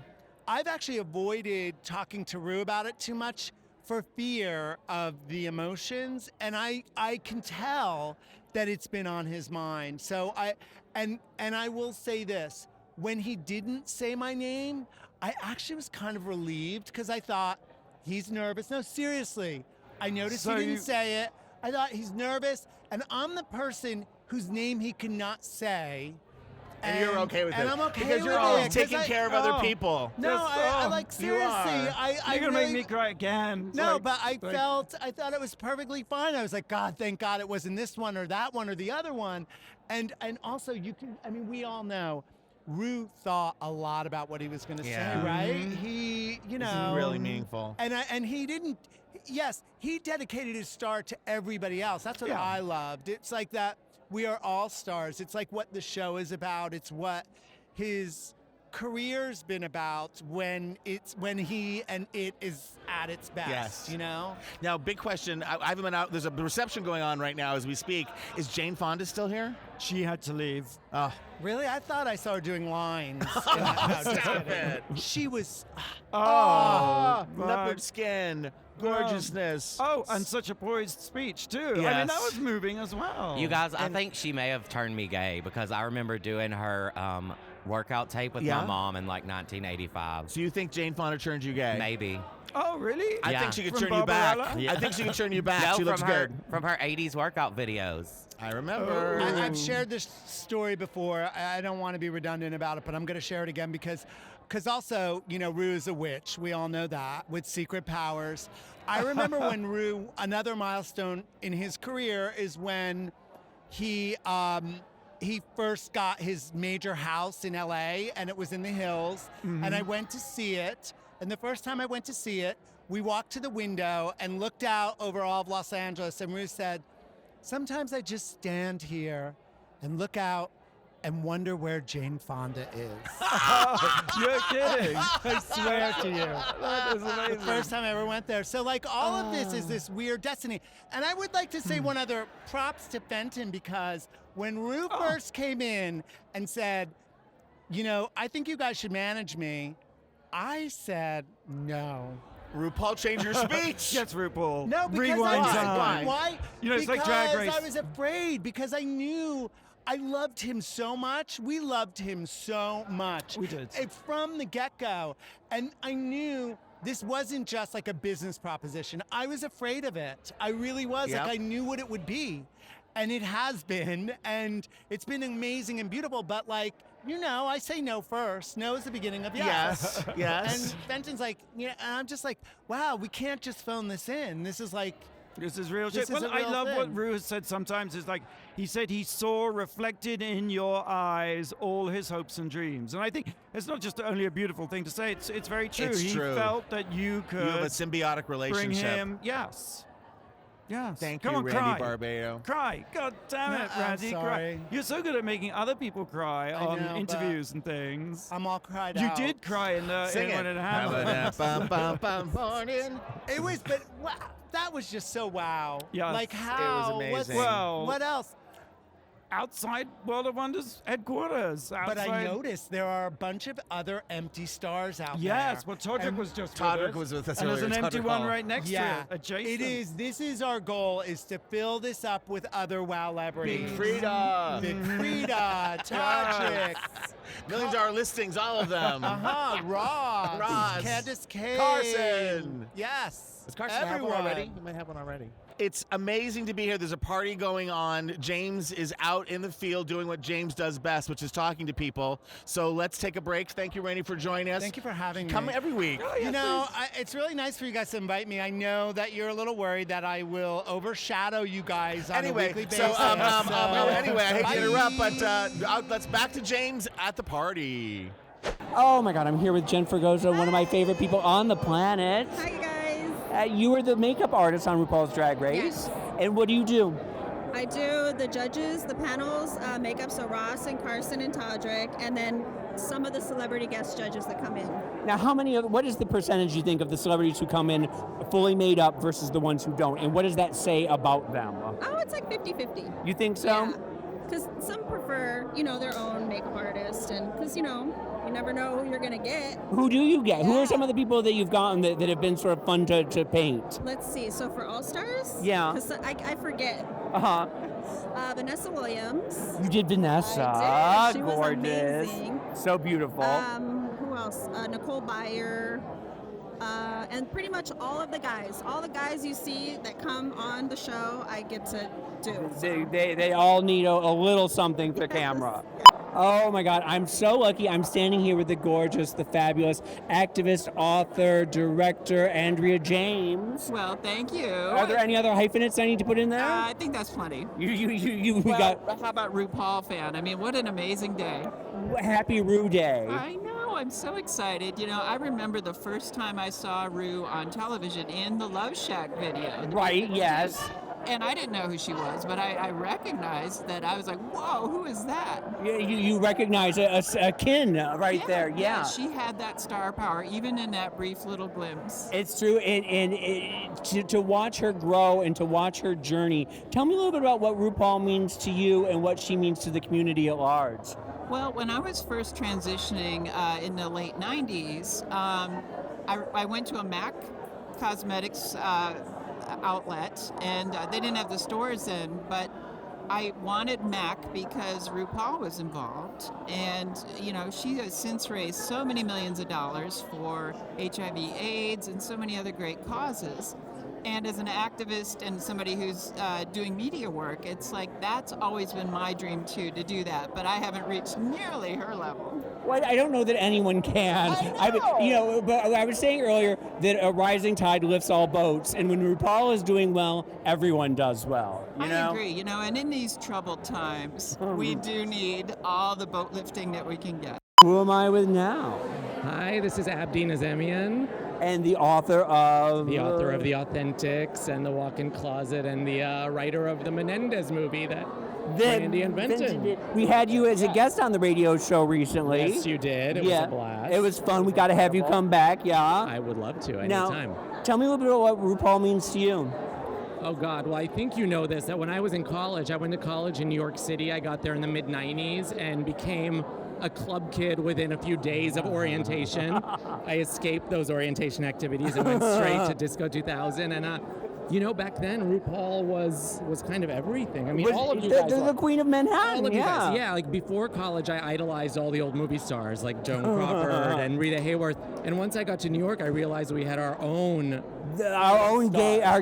[SPEAKER 11] I've actually avoided talking to Ru about it too much for fear of the emotions, and I can tell that it's been on his mind. So I will say this. When he didn't say my name, I actually was kind of relieved because I thought, he's nervous. No, seriously. I noticed he didn't say it. I thought he's nervous, and I'm the person whose name he cannot say.
[SPEAKER 3] And you're okay with it.
[SPEAKER 11] And I'm okay
[SPEAKER 3] because
[SPEAKER 11] with
[SPEAKER 3] you're always
[SPEAKER 11] it.
[SPEAKER 3] taking care of other people.
[SPEAKER 11] No, I like seriously.
[SPEAKER 2] You're gonna make me cry again.
[SPEAKER 11] No, but I thought it was perfectly fine. I was like, God, thank God it wasn't this one or that one or the other one. And also we all know Ru thought a lot about what he was going to say, right? He,
[SPEAKER 3] This is really meaningful.
[SPEAKER 11] And he didn't. Yes, he dedicated his star to everybody else. That's what I loved. It's like that. We are all stars. It's like what the show is about. It's what his career's been about when he and it is at its best.
[SPEAKER 3] Yes. Now, big question. I haven't been out. There's a reception going on right now as we speak. Is Jane Fonda still here?
[SPEAKER 2] She had to leave.
[SPEAKER 3] Oh.
[SPEAKER 11] Really? I thought I saw her doing lines.
[SPEAKER 3] Stop it.
[SPEAKER 11] She was.
[SPEAKER 3] Leopard skin. Gorgeousness.
[SPEAKER 2] Oh, and such a poised speech, too.
[SPEAKER 3] Yes.
[SPEAKER 2] I mean, that was moving as well.
[SPEAKER 12] You guys, I think she may have turned me gay because I remember doing her workout tape with
[SPEAKER 3] Yeah?
[SPEAKER 12] my mom in like 1985.
[SPEAKER 3] So you think Jane Fonda turned you gay?
[SPEAKER 12] Maybe.
[SPEAKER 2] Oh, really?
[SPEAKER 3] I
[SPEAKER 12] Yeah.
[SPEAKER 3] think she could
[SPEAKER 2] From
[SPEAKER 3] turn you back.
[SPEAKER 2] Barbarella?
[SPEAKER 3] I think she could turn you back.
[SPEAKER 12] No,
[SPEAKER 3] She looks
[SPEAKER 12] from her,
[SPEAKER 3] good.
[SPEAKER 12] from her 80s workout videos.
[SPEAKER 3] I remember.
[SPEAKER 11] I've shared this story before. I don't want to be redundant about it, but I'm going to share it again because also, you know, Ru is a witch. We all know that, with secret powers. I remember when Ru, another milestone in his career is when he first got his major house in LA, and it was in the hills, and I went to see it. And the first time I went to see it, we walked to the window and looked out over all of Los Angeles, and Ru said, "Sometimes I just stand here and look out and wonder where Jane Fonda is."
[SPEAKER 2] You're kidding.
[SPEAKER 11] I swear to you.
[SPEAKER 2] That is amazing.
[SPEAKER 11] The first time I ever went there. So, like, all of this is this weird destiny. And I would like to say one other props to Fenton, because when Ru first came in and said, you know, I think you guys should manage me, I said no.
[SPEAKER 3] RuPaul changed your speech.
[SPEAKER 2] Yes, RuPaul.
[SPEAKER 11] No, because
[SPEAKER 2] Rewind
[SPEAKER 11] I
[SPEAKER 2] time.
[SPEAKER 11] why?
[SPEAKER 2] You know, it's
[SPEAKER 11] because
[SPEAKER 2] like Drag Race.
[SPEAKER 11] I was afraid, because I knew I loved him so much. We loved him so much.
[SPEAKER 2] We did.
[SPEAKER 11] From the get-go. And I knew this wasn't just like a business proposition. I was afraid of it. I really was.
[SPEAKER 3] Yep.
[SPEAKER 11] Like, I knew what it would be. And it has been. And it's been amazing and beautiful. But, like, you know, I say no first. No is the beginning of yes.
[SPEAKER 3] Yes. Yes.
[SPEAKER 11] And Fenton's like, yeah, and I'm just like, wow, we can't just phone this in. This is like,
[SPEAKER 2] This is real
[SPEAKER 11] This
[SPEAKER 2] shit.
[SPEAKER 11] is
[SPEAKER 2] Well,
[SPEAKER 11] a
[SPEAKER 2] I
[SPEAKER 11] real
[SPEAKER 2] love
[SPEAKER 11] thing.
[SPEAKER 2] what Ru has said sometimes. Is like, he said he saw reflected in your eyes all his hopes and dreams. And I think it's not just only a beautiful thing to say, it's very true.
[SPEAKER 3] It's
[SPEAKER 2] he
[SPEAKER 3] true.
[SPEAKER 2] felt that you could
[SPEAKER 3] You have a symbiotic
[SPEAKER 2] bring
[SPEAKER 3] relationship.
[SPEAKER 2] him, yes. Yes.
[SPEAKER 3] Thank
[SPEAKER 2] Come
[SPEAKER 3] you,
[SPEAKER 2] on,
[SPEAKER 3] Randy
[SPEAKER 2] cry.
[SPEAKER 3] Barbato.
[SPEAKER 2] Cry. God damn it,
[SPEAKER 11] I'm
[SPEAKER 2] Randy. Cry.
[SPEAKER 11] sorry.
[SPEAKER 2] You're so good at making other people cry on
[SPEAKER 11] know, but
[SPEAKER 2] interviews and things.
[SPEAKER 11] I'm all cried
[SPEAKER 2] You
[SPEAKER 11] out.
[SPEAKER 2] did cry in the
[SPEAKER 3] Sing
[SPEAKER 2] when
[SPEAKER 3] it.
[SPEAKER 2] it happened.
[SPEAKER 3] Bum, bum, bum, morning.
[SPEAKER 11] It was, but wow, that was just so wow.
[SPEAKER 2] Yes,
[SPEAKER 11] Like
[SPEAKER 2] it was
[SPEAKER 11] how?
[SPEAKER 3] amazing.
[SPEAKER 2] Well,
[SPEAKER 11] what else?
[SPEAKER 2] Outside World of Wonders headquarters.
[SPEAKER 11] But I
[SPEAKER 2] outside-
[SPEAKER 11] noticed there are a bunch of other empty stars out there.
[SPEAKER 2] Yes, well, Todrick
[SPEAKER 11] And-
[SPEAKER 2] was just
[SPEAKER 3] Todrick
[SPEAKER 2] with us.
[SPEAKER 3] was with us
[SPEAKER 2] And there's
[SPEAKER 3] earlier,
[SPEAKER 2] an empty
[SPEAKER 3] Todrick
[SPEAKER 2] one
[SPEAKER 3] Hall.
[SPEAKER 2] right next
[SPEAKER 11] Yeah,
[SPEAKER 2] to it, adjacent.
[SPEAKER 11] it is. This is our goal: is to fill this up with other WOWlebrities.
[SPEAKER 3] Frida.
[SPEAKER 11] Big Frida, Todrick,
[SPEAKER 3] $1 million listings, all of them.
[SPEAKER 11] Ross,
[SPEAKER 3] Ross,
[SPEAKER 11] Candis Cayne,
[SPEAKER 3] Carson.
[SPEAKER 11] Yes,
[SPEAKER 3] Does Carson have one already? You might have one already. It's amazing to be here. There's a party going on. James is out in the field doing what James does best, which is talking to people. So let's take a break. Thank you, Rainey, for joining us.
[SPEAKER 11] Thank you for having me.
[SPEAKER 3] Come every week.
[SPEAKER 11] You know, it's really nice for you guys to invite me. I know that you're a little worried that I will overshadow you guys on a
[SPEAKER 3] Anyway,
[SPEAKER 11] weekly
[SPEAKER 3] so,
[SPEAKER 11] basis.
[SPEAKER 3] anyway, I hate
[SPEAKER 11] Bye.
[SPEAKER 3] to interrupt, but let's back to James at the party.
[SPEAKER 4] Oh my God, I'm here with Jen Fregozo, one of my favorite people on the planet.
[SPEAKER 13] Hi, guys.
[SPEAKER 4] You are the makeup artist on RuPaul's Drag Race.
[SPEAKER 13] Yes.
[SPEAKER 4] And what do you do?
[SPEAKER 13] I do the judges, the panels, makeup, so Ross and Carson and Todrick, and then some of the celebrity guest judges that come in.
[SPEAKER 4] Now, what is the percentage you think of the celebrities who come in fully made up versus the ones who don't? And what does that say about them?
[SPEAKER 13] Oh, it's like 50-50.
[SPEAKER 4] You think so?
[SPEAKER 13] Yeah. Because some prefer, their own makeup artist, and because, you never know who you're going to get.
[SPEAKER 4] Who do you get?
[SPEAKER 13] Yeah.
[SPEAKER 4] Who are some of the people that you've gotten that have been sort of fun to paint?
[SPEAKER 13] Let's see. So for All Stars?
[SPEAKER 4] Yeah.
[SPEAKER 13] Because I forget.
[SPEAKER 4] Uh-huh.
[SPEAKER 13] Vanessa Williams.
[SPEAKER 4] You did Vanessa.
[SPEAKER 13] I did. She was
[SPEAKER 4] Gorgeous.
[SPEAKER 13] amazing.
[SPEAKER 4] So beautiful.
[SPEAKER 13] Who else? Nicole Byer. And pretty much all of the guys. All the guys you see that come on the show, I get to do.
[SPEAKER 4] They all need a little something for camera. Oh my God, I'm so lucky. I'm standing here with the gorgeous, the fabulous activist, author, director, Andrea James.
[SPEAKER 14] Well, thank you.
[SPEAKER 4] Are there any other hyphenates I need to put in there?
[SPEAKER 14] I think that's plenty.
[SPEAKER 4] We
[SPEAKER 14] Well,
[SPEAKER 4] got
[SPEAKER 14] how about RuPaul fan? I mean, what an amazing day.
[SPEAKER 4] Happy Ru Day.
[SPEAKER 14] I know, I'm so excited. I remember the first time I saw Ru on television in the Love Shack video.
[SPEAKER 4] Right, yes.
[SPEAKER 14] And I didn't know who she was, but I recognized that. I was like, whoa, who is that?
[SPEAKER 4] You recognize a kin right there, yeah.
[SPEAKER 14] She had that star power, even in that brief little glimpse.
[SPEAKER 4] It's true, and to watch her grow and to watch her journey, tell me a little bit about what RuPaul means to you and what she means to the community at large.
[SPEAKER 14] Well, when I was first transitioning in the late 90s, I went to a MAC Cosmetics outlet, and they didn't have the stores then, but I wanted Mac because RuPaul was involved, and she has since raised so many millions of dollars for HIV/AIDS and so many other great causes. And as an activist and somebody who's doing media work, it's like that's always been my dream too, to do that. But I haven't reached nearly her level.
[SPEAKER 4] Well, I don't know that anyone can. But I was saying earlier that a rising tide lifts all boats, and when RuPaul is doing well, everyone does well.
[SPEAKER 14] I agree. And in these troubled times, we do need all the boat lifting that we can get.
[SPEAKER 4] Who am I with now?
[SPEAKER 15] Hi, this is Abdi Nazemian.
[SPEAKER 4] And the author of?
[SPEAKER 15] The author of The Authentics and The Walk-In Closet and the writer of the Menendez movie that Randy invented.
[SPEAKER 4] We had you as a guest on the radio show recently.
[SPEAKER 15] Yes, you did. It was a blast.
[SPEAKER 4] It was fun. We got to have you come back, yeah?
[SPEAKER 15] I would love to, anytime.
[SPEAKER 4] Now, tell me a little bit about what RuPaul means to you.
[SPEAKER 15] Oh, God. Well, I think you know this, that when I was in college, I went to college in New York City. I got there in the mid-'90s and became a club kid within a few days of orientation. I escaped those orientation activities and went straight to Disco 2000. And, back then, RuPaul was kind of everything. I mean, all of you guys.
[SPEAKER 4] The Queen of Manhattan,
[SPEAKER 15] all of you guys. Yeah, like before college, I idolized all the old movie stars like Joan Crawford and Rita Hayworth. And once I got to New York, I realized we had our own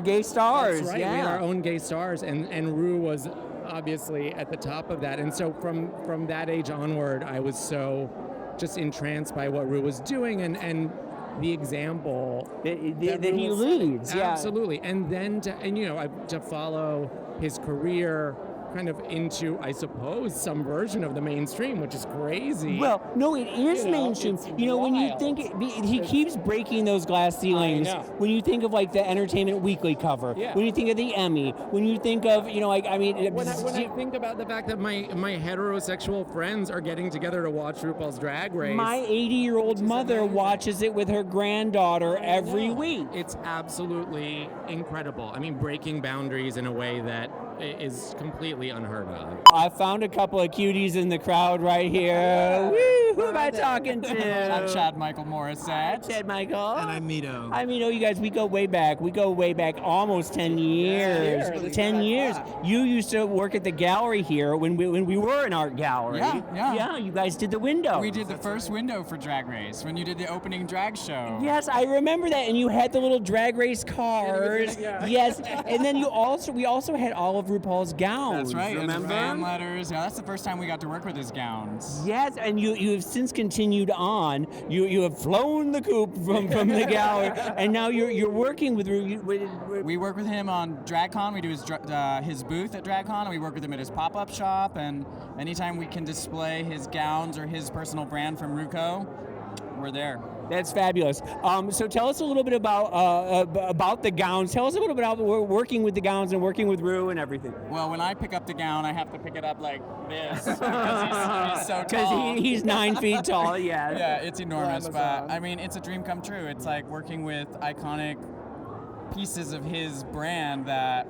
[SPEAKER 4] gay stars.
[SPEAKER 15] That's right.
[SPEAKER 4] Yeah.
[SPEAKER 15] We had our own gay stars, and Ru was obviously at the top of that. And so from that age onward, I was so just entranced by what Ru was doing and the example
[SPEAKER 4] that he leads.
[SPEAKER 15] Absolutely. And then to follow his career kind of into, I suppose, some version of the mainstream, which is crazy.
[SPEAKER 4] Well, no, it is mainstream. When you think he keeps breaking those glass ceilings. When you think of like the Entertainment Weekly cover, when you think of the Emmy, when you think of when
[SPEAKER 15] I think about the fact that my heterosexual friends are getting together to watch RuPaul's Drag Race.
[SPEAKER 4] My 80-year-old mother watches it with her granddaughter every week.
[SPEAKER 15] It's absolutely incredible. I mean, breaking boundaries in a way that is completely unheard of.
[SPEAKER 4] I found a couple of cuties in the crowd right here. Woo, who am I talking to?
[SPEAKER 16] I'm Chad Michael Morrisette.
[SPEAKER 4] Hi, Chad Michael.
[SPEAKER 16] And I'm Mito.
[SPEAKER 4] Hi, Mito. You guys, we go way back. Almost 10 years. 10 years. You used to work at the gallery here when we were an art gallery. Yeah, you guys did the window.
[SPEAKER 16] We did the first window for Drag Race when you did the opening drag show.
[SPEAKER 4] Yes, I remember that. And you had the little drag race cars. Yes. And then we also had all of RuPaul's gowns.
[SPEAKER 16] That's right.
[SPEAKER 4] Remember?
[SPEAKER 16] And the fan letters. Yeah, that's the first time we got to work with his gowns.
[SPEAKER 4] Yes, and you have since continued on. You have flown the coop from the gallery, and now you're working with.
[SPEAKER 16] We work with him on DragCon. We do his booth at DragCon, and we work with him at his pop-up shop. And anytime we can display his gowns or his personal brand from RuCo, we're there.
[SPEAKER 4] That's fabulous. So tell us a little bit about the gowns. Tell us a little bit about working with the gowns and working with Ru and everything.
[SPEAKER 16] Well, when I pick up the gown, I have to pick it up like this because he's so tall.
[SPEAKER 4] Because he's 9 feet tall. Yeah.
[SPEAKER 16] Yeah, it's enormous. But I mean, it's a dream come true. It's like working with iconic pieces of his brand that.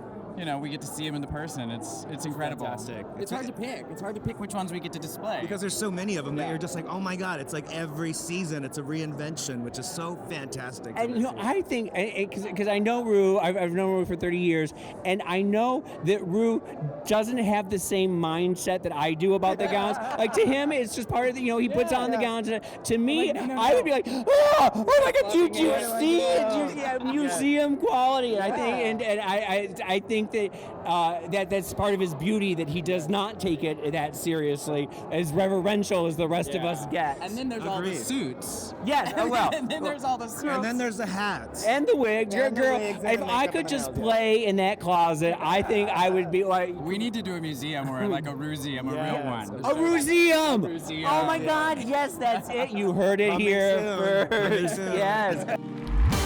[SPEAKER 16] We get to see him in the person. It's incredible.
[SPEAKER 17] Fantastic.
[SPEAKER 16] It's hard to pick. It's hard to pick which ones we get to display.
[SPEAKER 17] Because there's so many of them that you're just like, oh my God, it's like every season it's a reinvention, which is so fantastic.
[SPEAKER 4] And I think, because I know Ru, I've known Ru for 30 years, and I know that Ru doesn't have the same mindset that I do about the gowns. Like to him, it's just part of the, he puts on the gowns. To me, I would be like, oh my God, do you see it? Museum quality. And I think that's part of his beauty, that he does not take it that seriously, as reverential as the rest of us get.
[SPEAKER 16] And then there's all the suits.
[SPEAKER 4] Yes,
[SPEAKER 16] and then there's all the suits.
[SPEAKER 17] And then there's the hats.
[SPEAKER 4] And the wigs. Girl, if I could just play in that closet, I think I would be like...
[SPEAKER 16] We need to do a museum or like a Ruseum, a real one.
[SPEAKER 4] A Ruseum! Oh my God, yes, that's it. You heard it here first. Yes.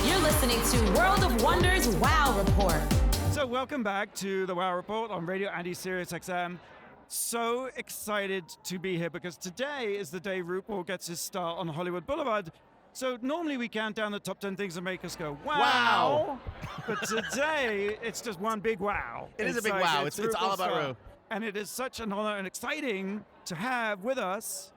[SPEAKER 1] You're listening to World of Wonders WOW Report.
[SPEAKER 2] So welcome back to the WOW Report on Radio Andy Sirius XM. So excited to be here because today is the day RuPaul gets his start on Hollywood Boulevard. So normally we count down the top 10 things that make us go, wow. But today it's just one big wow.
[SPEAKER 3] It is a big wow. It's all about Ru.
[SPEAKER 2] And it is such an honor and exciting to have with us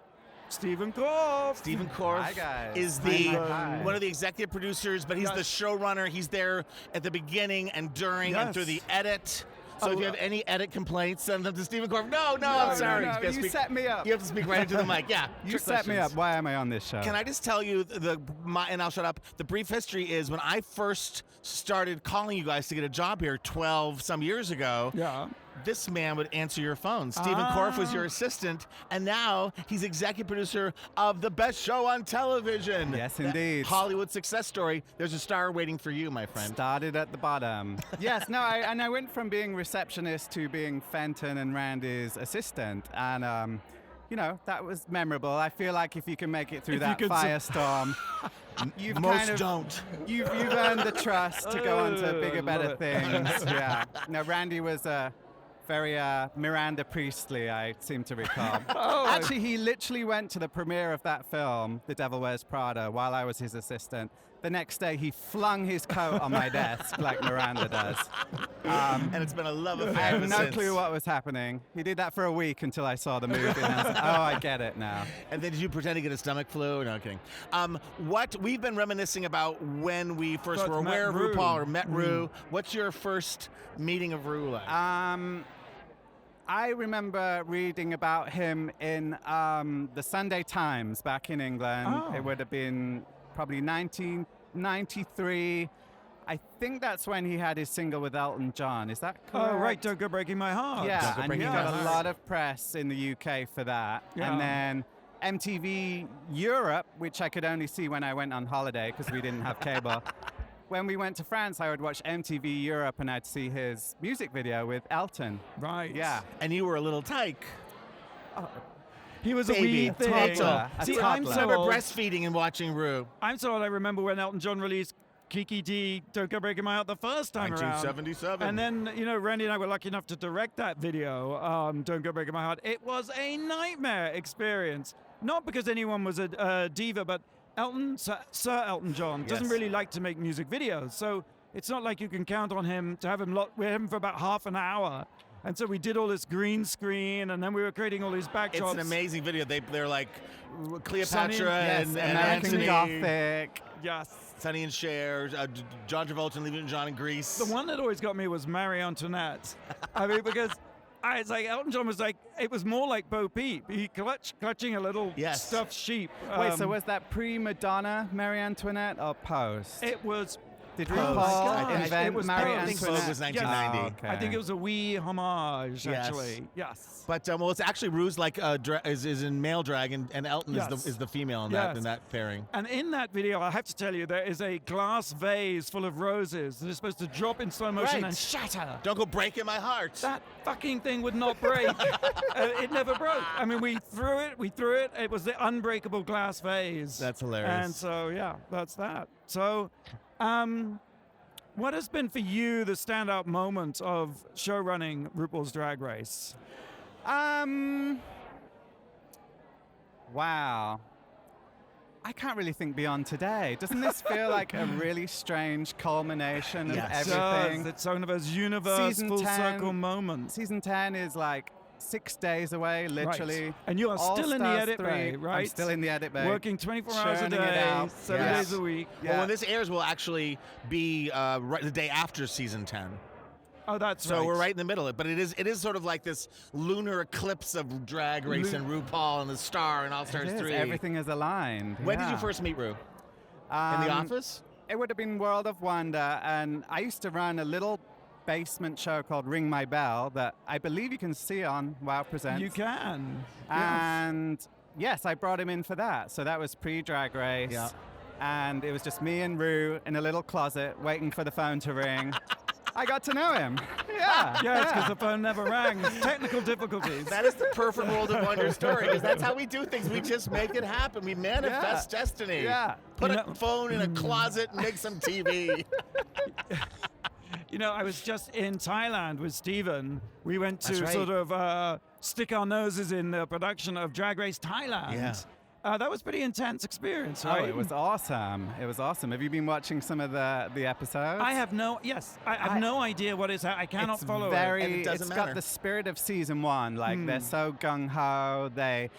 [SPEAKER 2] Steven Corfe.
[SPEAKER 3] Steven Corfe is one of the executive producers, but he's the showrunner. He's there at the beginning and during and through the edit. So if you have any edit complaints, send them to Steven Corfe. No, I'm sorry.
[SPEAKER 18] No, you set me up.
[SPEAKER 3] You have to speak right into the mic. Yeah.
[SPEAKER 18] You
[SPEAKER 3] trick
[SPEAKER 18] set me
[SPEAKER 3] questions.
[SPEAKER 18] up. Why am I on this show?
[SPEAKER 3] Can I just tell you and I'll shut up. The brief history is when I first started calling you guys to get a job here 12 some years ago.
[SPEAKER 2] Yeah.
[SPEAKER 3] This man would answer your phone. Steven Corfe was your assistant, and now he's executive producer of the best show on television.
[SPEAKER 18] Yes, indeed.
[SPEAKER 3] Hollywood success story. There's a star waiting for you, my friend.
[SPEAKER 18] Started at the bottom. Yes, no, I went from being receptionist to being Fenton and Randy's assistant, and that was memorable. I feel like if you can make it through that firestorm, you've You've earned the trust to go on to bigger, better things. Yeah. No, Randy was very Miranda Priestley, I seem to recall. Actually, he literally went to the premiere of that film, The Devil Wears Prada, while I was his assistant. The next day, he flung his coat on my desk like Miranda does.
[SPEAKER 3] And it's been a love affair
[SPEAKER 18] I have
[SPEAKER 3] ever
[SPEAKER 18] no
[SPEAKER 3] since.
[SPEAKER 18] clue what was happening. He did that for a week until I saw the movie, and I was like, oh, I get it now.
[SPEAKER 3] And then did you pretend to get a stomach flu? No, I'm kidding. What we've been reminiscing about when we first were aware of RuPaul or met Ru. What's your first meeting of Ru like?
[SPEAKER 18] I remember reading about him in the Sunday Times back in England.
[SPEAKER 2] Oh.
[SPEAKER 18] It would have been probably 1993. I think that's when he had his single with Elton John. Is that correct?
[SPEAKER 2] Oh, right. Don't Go Breaking My Heart.
[SPEAKER 18] Yeah, and he got a lot of press in the UK for that.
[SPEAKER 2] Yeah.
[SPEAKER 18] And then MTV Europe, which I could only see when I went on holiday because we didn't have cable. When we went to France, I would watch MTV Europe and I'd see his music video with Elton.
[SPEAKER 2] Right.
[SPEAKER 18] Yeah.
[SPEAKER 3] And you were a little tyke.
[SPEAKER 2] He was a
[SPEAKER 3] Baby,
[SPEAKER 2] wee thing.
[SPEAKER 3] See, I'm so breastfeeding and watching Ru.
[SPEAKER 2] I'm so old. I remember when Elton John released Kiki D, Don't Go Breaking My Heart the first time around.
[SPEAKER 3] 1977.
[SPEAKER 2] And then, Randy and I were lucky enough to direct that video, Don't Go Breaking My Heart. It was a nightmare experience. Not because anyone was a diva, but Sir Elton John doesn't really like to make music videos. So it's not like you can count on him to have him with him for about half an hour. And so we did all this green screen, and then we were creating all these backdrops.
[SPEAKER 3] It's an amazing video. They're like Cleopatra and
[SPEAKER 18] American
[SPEAKER 3] Anthony.
[SPEAKER 18] Gothic.
[SPEAKER 2] Yes.
[SPEAKER 3] Sonny and Cher, John Travolta and Leaving John in Greece.
[SPEAKER 2] The one that always got me was Marie Antoinette. I mean, because it's like Elton John was like, it was more like Bo Peep. He clutching a little stuffed sheep.
[SPEAKER 18] Wait, so was that pre-Madonna Marie Antoinette or post?
[SPEAKER 2] It was.
[SPEAKER 18] Did RuPaul invent Marie
[SPEAKER 3] I think
[SPEAKER 18] Antoinette?
[SPEAKER 3] Vogue was 1990.
[SPEAKER 18] Oh, okay.
[SPEAKER 2] I think it was a wee homage, actually. Yes.
[SPEAKER 3] But it's actually Ru's like is in male drag, and Elton is the female in that pairing.
[SPEAKER 2] And in that video, I have to tell you, there is a glass vase full of roses that is supposed to drop in slow motion and shatter.
[SPEAKER 3] Don't go breaking my heart.
[SPEAKER 2] That fucking thing would not break. It never broke. I mean, we threw it. It was the unbreakable glass vase.
[SPEAKER 3] That's hilarious.
[SPEAKER 2] And so, yeah, that's that. So, what has been for you the standout moment of showrunning RuPaul's Drag Race?
[SPEAKER 18] Wow. I can't really think beyond today. Doesn't this feel like a really strange culmination of everything?
[SPEAKER 2] It's one of those universe full circle moments.
[SPEAKER 18] Season 10 is like 6 days away, literally.
[SPEAKER 2] Right. And you are still in the edit bay, right?
[SPEAKER 18] I'm still in the edit bay.
[SPEAKER 2] Working 24 hours a
[SPEAKER 18] Churning
[SPEAKER 2] day,
[SPEAKER 18] it out.
[SPEAKER 2] 7 days a week.
[SPEAKER 3] Well, when this airs, will actually be the day after season 10.
[SPEAKER 2] Oh, that's
[SPEAKER 3] so
[SPEAKER 2] right.
[SPEAKER 3] we're right in the middle of it. But it is sort of like this lunar eclipse of Drag Race and RuPaul and the Star and All Stars 3.
[SPEAKER 18] Everything is aligned.
[SPEAKER 3] When did you first meet Ru? In the office?
[SPEAKER 18] It would have been World of Wonder, and I used to run a little basement show called Ring My Bell that I believe you can see on WOW Presents.
[SPEAKER 2] You can.
[SPEAKER 18] And yes, I brought him in for that. So that was pre-Drag Race.
[SPEAKER 3] Yeah.
[SPEAKER 18] And it was just me and Ru in a little closet waiting for the phone to ring. I got to know him. Yeah.
[SPEAKER 2] Yeah, it's because the phone never rang. Technical difficulties.
[SPEAKER 3] That is the perfect World of Wonder story, because that's how we do things. We just make it happen. We manifest destiny.
[SPEAKER 18] Yeah.
[SPEAKER 3] Put a phone in a closet and make some TV.
[SPEAKER 2] I was just in Thailand with Steven. We went to
[SPEAKER 3] That's right.
[SPEAKER 2] sort of stick our noses in the production of Drag Race Thailand.
[SPEAKER 3] Yeah.
[SPEAKER 2] That was pretty intense experience, right?
[SPEAKER 18] Oh, it was awesome. It was awesome. Have you been watching some of the episodes?
[SPEAKER 2] I have no idea what is. I cannot follow
[SPEAKER 18] very,
[SPEAKER 2] it.
[SPEAKER 3] And it doesn't
[SPEAKER 18] it's
[SPEAKER 3] matter.
[SPEAKER 18] got the spirit of season 1. Like they're so gung ho. They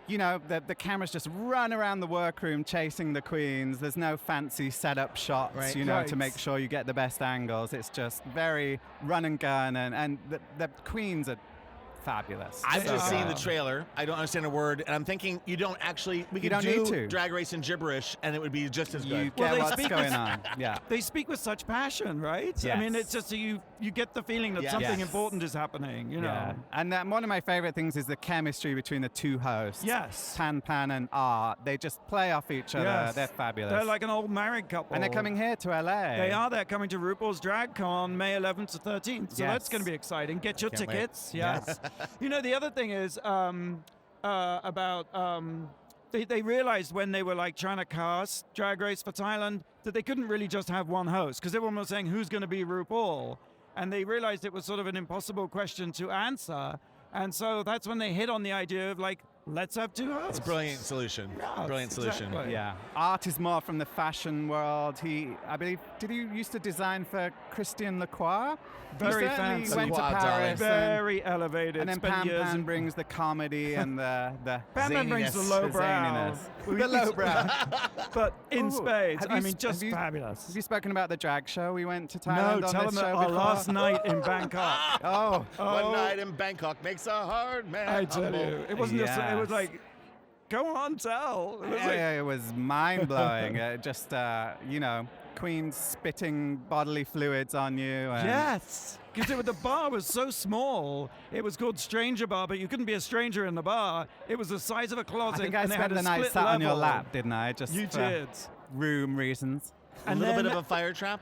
[SPEAKER 18] you know, the cameras just run around the workroom chasing the queens. There's no fancy setup shots, you know, to make sure you get the best angles. It's just very run and gun, and the queens are fabulous.
[SPEAKER 3] I've just seen the trailer. I don't understand a word, and I'm thinking we could
[SPEAKER 18] need to.
[SPEAKER 3] Drag Race in gibberish, and it would be just as good.
[SPEAKER 18] You get what's going on. Yeah.
[SPEAKER 2] They speak with such passion, right?
[SPEAKER 18] Yes.
[SPEAKER 2] I mean, it's just you get the feeling that something important is happening, you know.
[SPEAKER 18] Yeah. And one of my favorite things is the chemistry between the two hosts.
[SPEAKER 2] Yes.
[SPEAKER 18] Pan and Art. They just play off each other.
[SPEAKER 2] Yes.
[SPEAKER 18] They're fabulous.
[SPEAKER 2] They're like an old married couple.
[SPEAKER 18] And they're coming here to LA.
[SPEAKER 2] They are. They're coming to RuPaul's DragCon May 11th to 13th. So that's going to be exciting. Get your
[SPEAKER 3] Can't wait.
[SPEAKER 2] tickets. Yes. You know, the other thing is they realized when they were like trying to cast Drag Race for Thailand that they couldn't really just have one host because everyone was saying who's going to be RuPaul, and they realized it was sort of an impossible question to answer, and so that's when they hit on the idea of like, let's have two hosts.
[SPEAKER 3] It's a brilliant solution.
[SPEAKER 2] Yes,
[SPEAKER 3] Brilliant solution.
[SPEAKER 2] exactly.
[SPEAKER 18] Yeah. Art is more from the fashion world. I believe, did he used to design for Christian Lacroix?
[SPEAKER 2] Very
[SPEAKER 18] he certainly
[SPEAKER 2] fancy.
[SPEAKER 18] went to Paris.
[SPEAKER 2] Very elevated.
[SPEAKER 18] And then
[SPEAKER 2] Spent years
[SPEAKER 18] Pan
[SPEAKER 2] in-
[SPEAKER 18] brings the comedy and the
[SPEAKER 2] Pan brings the
[SPEAKER 18] zaniness,
[SPEAKER 2] low brow.
[SPEAKER 18] zaniness. The low brow.
[SPEAKER 2] But in
[SPEAKER 18] Ooh,
[SPEAKER 2] spades.
[SPEAKER 18] have
[SPEAKER 2] I
[SPEAKER 18] you
[SPEAKER 2] mean,
[SPEAKER 18] s-
[SPEAKER 2] just
[SPEAKER 18] have you-
[SPEAKER 2] fabulous.
[SPEAKER 18] Have you spoken about the drag show we went to Thailand
[SPEAKER 2] No,
[SPEAKER 18] on
[SPEAKER 2] tell
[SPEAKER 18] this
[SPEAKER 2] them
[SPEAKER 18] show
[SPEAKER 2] our
[SPEAKER 18] before?
[SPEAKER 2] last night in Bangkok.
[SPEAKER 18] Oh.
[SPEAKER 3] One night in Bangkok makes a hard man
[SPEAKER 2] I tell
[SPEAKER 3] humble.
[SPEAKER 2] you, it wasn't just. It was
[SPEAKER 18] Yes.
[SPEAKER 2] like, go on, tell. It was like,
[SPEAKER 18] Yeah, it was mind-blowing. Just, you know, queens spitting bodily fluids on you. And
[SPEAKER 2] yes, because the bar was so small. It was called Stranger Bar, but you couldn't be a stranger in the bar. It was the size of a closet.
[SPEAKER 18] I think I
[SPEAKER 2] and they had
[SPEAKER 18] spent the
[SPEAKER 2] a
[SPEAKER 18] night
[SPEAKER 2] split
[SPEAKER 18] sat on your
[SPEAKER 2] level.
[SPEAKER 18] lap, didn't I? Just
[SPEAKER 2] You
[SPEAKER 18] for
[SPEAKER 2] did.
[SPEAKER 18] room reasons.
[SPEAKER 3] A little bit of a fire trap.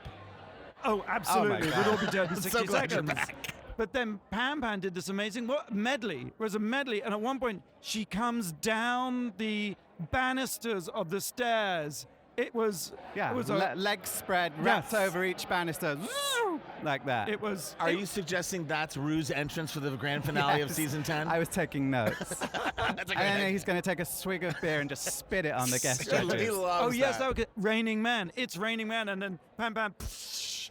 [SPEAKER 2] Oh, absolutely.
[SPEAKER 18] God.
[SPEAKER 2] We'd all be dead in
[SPEAKER 3] I'm
[SPEAKER 2] 60
[SPEAKER 3] so glad you're
[SPEAKER 2] seconds.
[SPEAKER 3] back.
[SPEAKER 2] But then Pan did this amazing medley. It was a medley, and at one point she comes down the banisters of the stairs. It was
[SPEAKER 18] Yeah,
[SPEAKER 2] It was
[SPEAKER 18] legs spread, wrapped
[SPEAKER 2] Yes.
[SPEAKER 18] over each banister, like that.
[SPEAKER 2] It was.
[SPEAKER 3] Are you suggesting that's Rue's entrance for the grand finale of
[SPEAKER 18] Yes.
[SPEAKER 3] season 10?
[SPEAKER 18] I was taking notes.
[SPEAKER 3] That's a great
[SPEAKER 18] And then
[SPEAKER 3] idea.
[SPEAKER 18] he's going to take a swig of beer and just spit it on the guest
[SPEAKER 3] He
[SPEAKER 18] judges.
[SPEAKER 3] loves
[SPEAKER 2] Oh yes,
[SPEAKER 3] that.
[SPEAKER 2] okay. Raining Man. It's Raining Man, and then Pan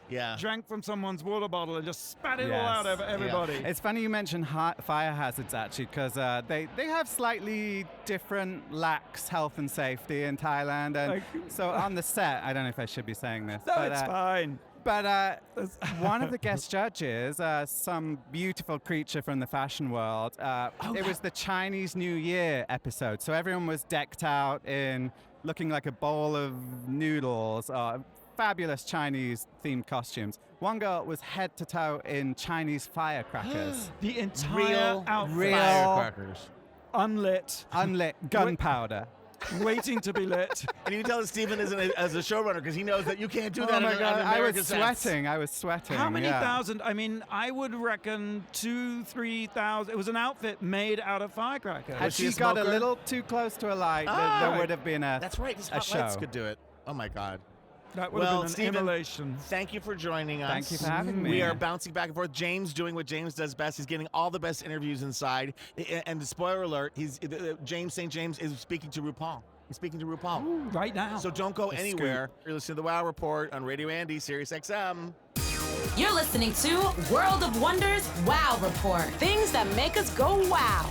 [SPEAKER 3] Yeah.
[SPEAKER 2] drank from someone's water bottle and just spat it all
[SPEAKER 18] Yes.
[SPEAKER 2] out over everybody.
[SPEAKER 18] It's funny you mentioned fire hazards, actually, because they have slightly different lax health and safety in Thailand. And so on the set, I don't know if I should be saying this.
[SPEAKER 2] No,
[SPEAKER 18] but,
[SPEAKER 2] it's fine.
[SPEAKER 18] But one of the guest judges, some beautiful creature from the fashion world, it was the Chinese New Year episode. So everyone was decked out in looking like a bowl of noodles, fabulous Chinese-themed costumes. One girl was head to toe in Chinese firecrackers.
[SPEAKER 2] The entire
[SPEAKER 3] Real
[SPEAKER 2] outfit.
[SPEAKER 3] firecrackers.
[SPEAKER 2] Unlit.
[SPEAKER 18] Gunpowder.
[SPEAKER 2] Waiting to be lit.
[SPEAKER 3] And you can tell Steven isn't as a showrunner because he knows that you can't do that
[SPEAKER 18] Oh my
[SPEAKER 3] in
[SPEAKER 18] God,
[SPEAKER 3] an
[SPEAKER 18] I was
[SPEAKER 3] American sense.
[SPEAKER 18] sweating. I was sweating.
[SPEAKER 2] How many
[SPEAKER 18] yeah.
[SPEAKER 2] thousand? I mean, I would reckon 2,000-3,000. It was an outfit made out of firecrackers.
[SPEAKER 18] Had she got a little too close to a light, there would have been a
[SPEAKER 3] That's right. These
[SPEAKER 18] a
[SPEAKER 3] hot
[SPEAKER 18] show.
[SPEAKER 3] lights could do it. Oh my God.
[SPEAKER 2] That would have
[SPEAKER 3] Well,
[SPEAKER 2] been an
[SPEAKER 3] Steven,
[SPEAKER 2] immolation.
[SPEAKER 3] thank you for joining us.
[SPEAKER 18] Thank you for having me.
[SPEAKER 3] We are bouncing back and forth. James doing what James does best. He's getting all the best interviews inside. And the spoiler alert, James St. James is speaking to RuPaul. He's speaking to RuPaul.
[SPEAKER 2] Ooh, right now.
[SPEAKER 3] So don't go
[SPEAKER 2] The
[SPEAKER 3] anywhere. You're listening to the WOW Report on Radio Andy, Sirius XM.
[SPEAKER 1] You're listening to World of Wonders WOW Report. Things that make us go wow.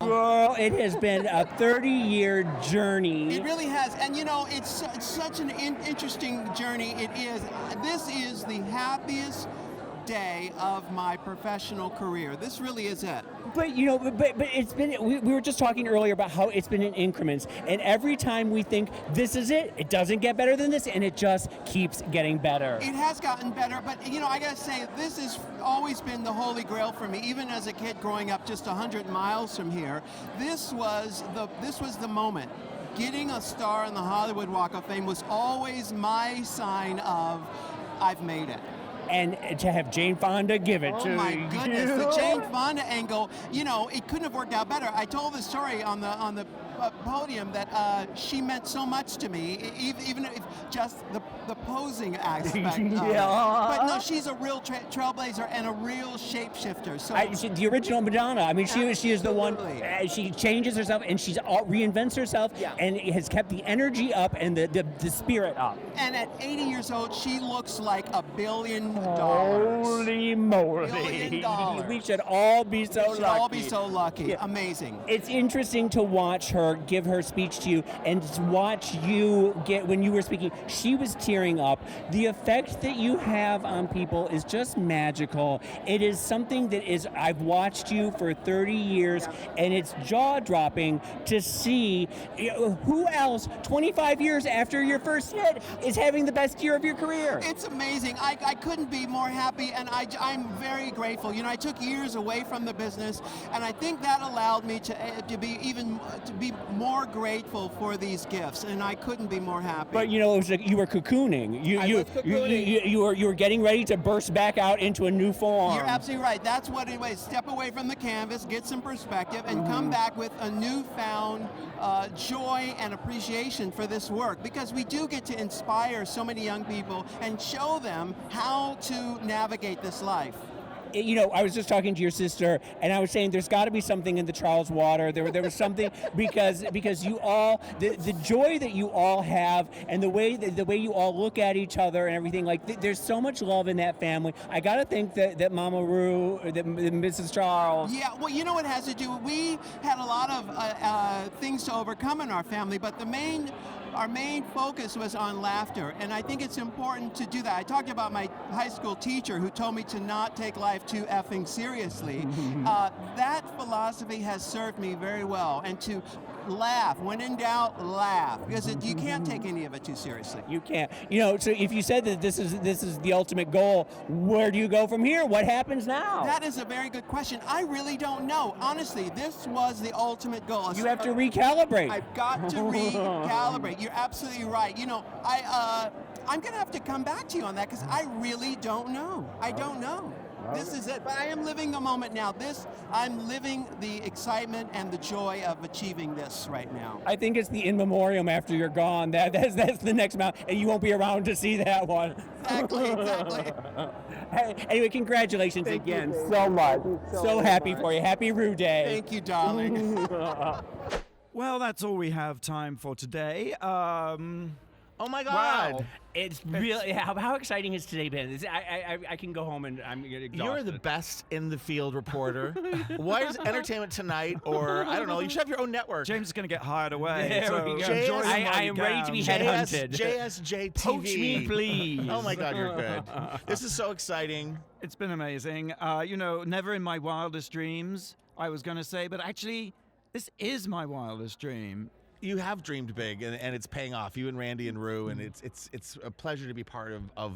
[SPEAKER 19] Well, it has been a 30-year journey.
[SPEAKER 9] It really has, and you know, it's such an interesting journey. It is. This is the happiest day of my professional career. This really is it.
[SPEAKER 19] But you know, but it's been. We were just talking earlier about how it's been in increments, and every time we think this is it, it doesn't get better than this, and it just keeps getting better.
[SPEAKER 9] It has gotten better, but you know, I gotta say, this has always been the holy grail for me. Even as a kid growing up just 100 miles from here, this was the moment. Getting a star on the Hollywood Walk of Fame was always my sign of I've made it.
[SPEAKER 19] And to have Jane Fonda give it to you.
[SPEAKER 9] Oh my goodness, the Jane Fonda angle, you know, it couldn't have worked out better. I told the story on the podium that she meant so much to me, even if just the posing aspect of it. But no, she's a real trailblazer and a real shapeshifter. So
[SPEAKER 19] the original Madonna. I mean, she is the one. She changes herself and she reinvents herself and has kept the energy up and the spirit up.
[SPEAKER 9] And at 80 years old, she looks like $1 billion
[SPEAKER 4] Holy moly.
[SPEAKER 11] $1 billion.
[SPEAKER 4] We should all be so lucky.
[SPEAKER 11] We should all be so lucky. Amazing.
[SPEAKER 4] It's interesting to watch her give her speech to you and to watch you get, when you were speaking, she was tearing up. The effect that you have on people is just magical. It is something that is, I've watched you for 30 years, and it's jaw-dropping to see who else 25 years after your first hit is having the best year of your career.
[SPEAKER 11] It's amazing. I couldn't be more happy, and I'm very grateful. You know, I took years away from the business, and I think that allowed me to be more grateful for these gifts, and I couldn't be more happy.
[SPEAKER 4] But you know, it was like you were cocooning. You were getting ready to burst back out into a new form.
[SPEAKER 11] You're absolutely right. That's what it was. Step away from the canvas, get some perspective, and come back with a newfound joy and appreciation for this work, because we do get to inspire so many young people and show them how to navigate this life.
[SPEAKER 4] You know, I was just talking to your sister, and I was saying there's got to be something in the Charles water. There was something because you all, the joy that you all have, and the way you all look at each other and everything, like there's so much love in that family. I got to think that Mama Ru, that Mrs. Charles.
[SPEAKER 11] Yeah, well, you know what has to do. We had a lot of things to overcome in our family, but our main focus was on laughter, and I think it's important to do that. I talked about my high school teacher who told me to not take life too effing seriously. That philosophy has served me very well, and to laugh. When in doubt, laugh, because you can't take any of it too seriously.
[SPEAKER 4] You can't. You know, so if you said that this is the ultimate goal, where do you go from here? What happens now?
[SPEAKER 11] That is a very good question. I really don't know. Honestly, this was the ultimate goal.
[SPEAKER 4] You have to recalibrate.
[SPEAKER 11] I've got to recalibrate. You're absolutely right. You know, I'm going to have to come back to you on that, because I really don't know. I don't know. This is it. But I am living the moment now. I'm living the excitement and the joy of achieving this right now.
[SPEAKER 4] I think it's the in memoriam after you're gone. That's the next amount, and you won't be around to see that one.
[SPEAKER 11] Exactly.
[SPEAKER 4] Anyway, congratulations again
[SPEAKER 11] you.
[SPEAKER 4] so much. So happy
[SPEAKER 11] much.
[SPEAKER 4] for you. Happy Rue Day.
[SPEAKER 11] Thank you, darling.
[SPEAKER 2] Well, that's all we have time for today.
[SPEAKER 3] Oh my God!
[SPEAKER 4] Wow. It's really how exciting has today been? I can go home and I'm exhausted.
[SPEAKER 3] You're the best in the field reporter. Why is Entertainment Tonight, or I don't know, you should have your own network.
[SPEAKER 2] James is going to get hired away.
[SPEAKER 4] There we go. I am ready to be headhunted.
[SPEAKER 3] JSJ TV.
[SPEAKER 4] Poach me, please.
[SPEAKER 3] Oh my God, you're good. This is so exciting.
[SPEAKER 2] It's been amazing. You know, never in my wildest dreams, I was going to say, but actually, this is my wildest dream.
[SPEAKER 3] You have dreamed big, and it's paying off. You and Randy and Rue, and it's a pleasure to be part of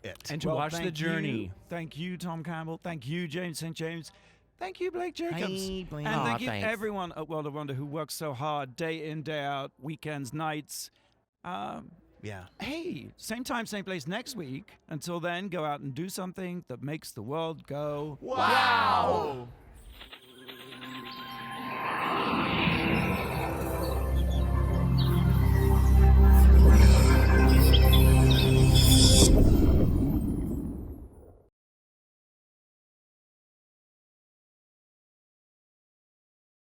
[SPEAKER 3] it.
[SPEAKER 4] And to watch the journey.
[SPEAKER 2] Thank you, Tom Campbell. Thank you, James St. James. Thank you, Blake Jacobs.
[SPEAKER 3] Hi, Blake.
[SPEAKER 2] And thank you
[SPEAKER 12] thanks.
[SPEAKER 2] everyone at World of Wonder who works so hard, day in, day out, weekends, nights.
[SPEAKER 3] Yeah.
[SPEAKER 2] Hey, same time, same place next week. Until then, go out and do something that makes the world go
[SPEAKER 3] wow.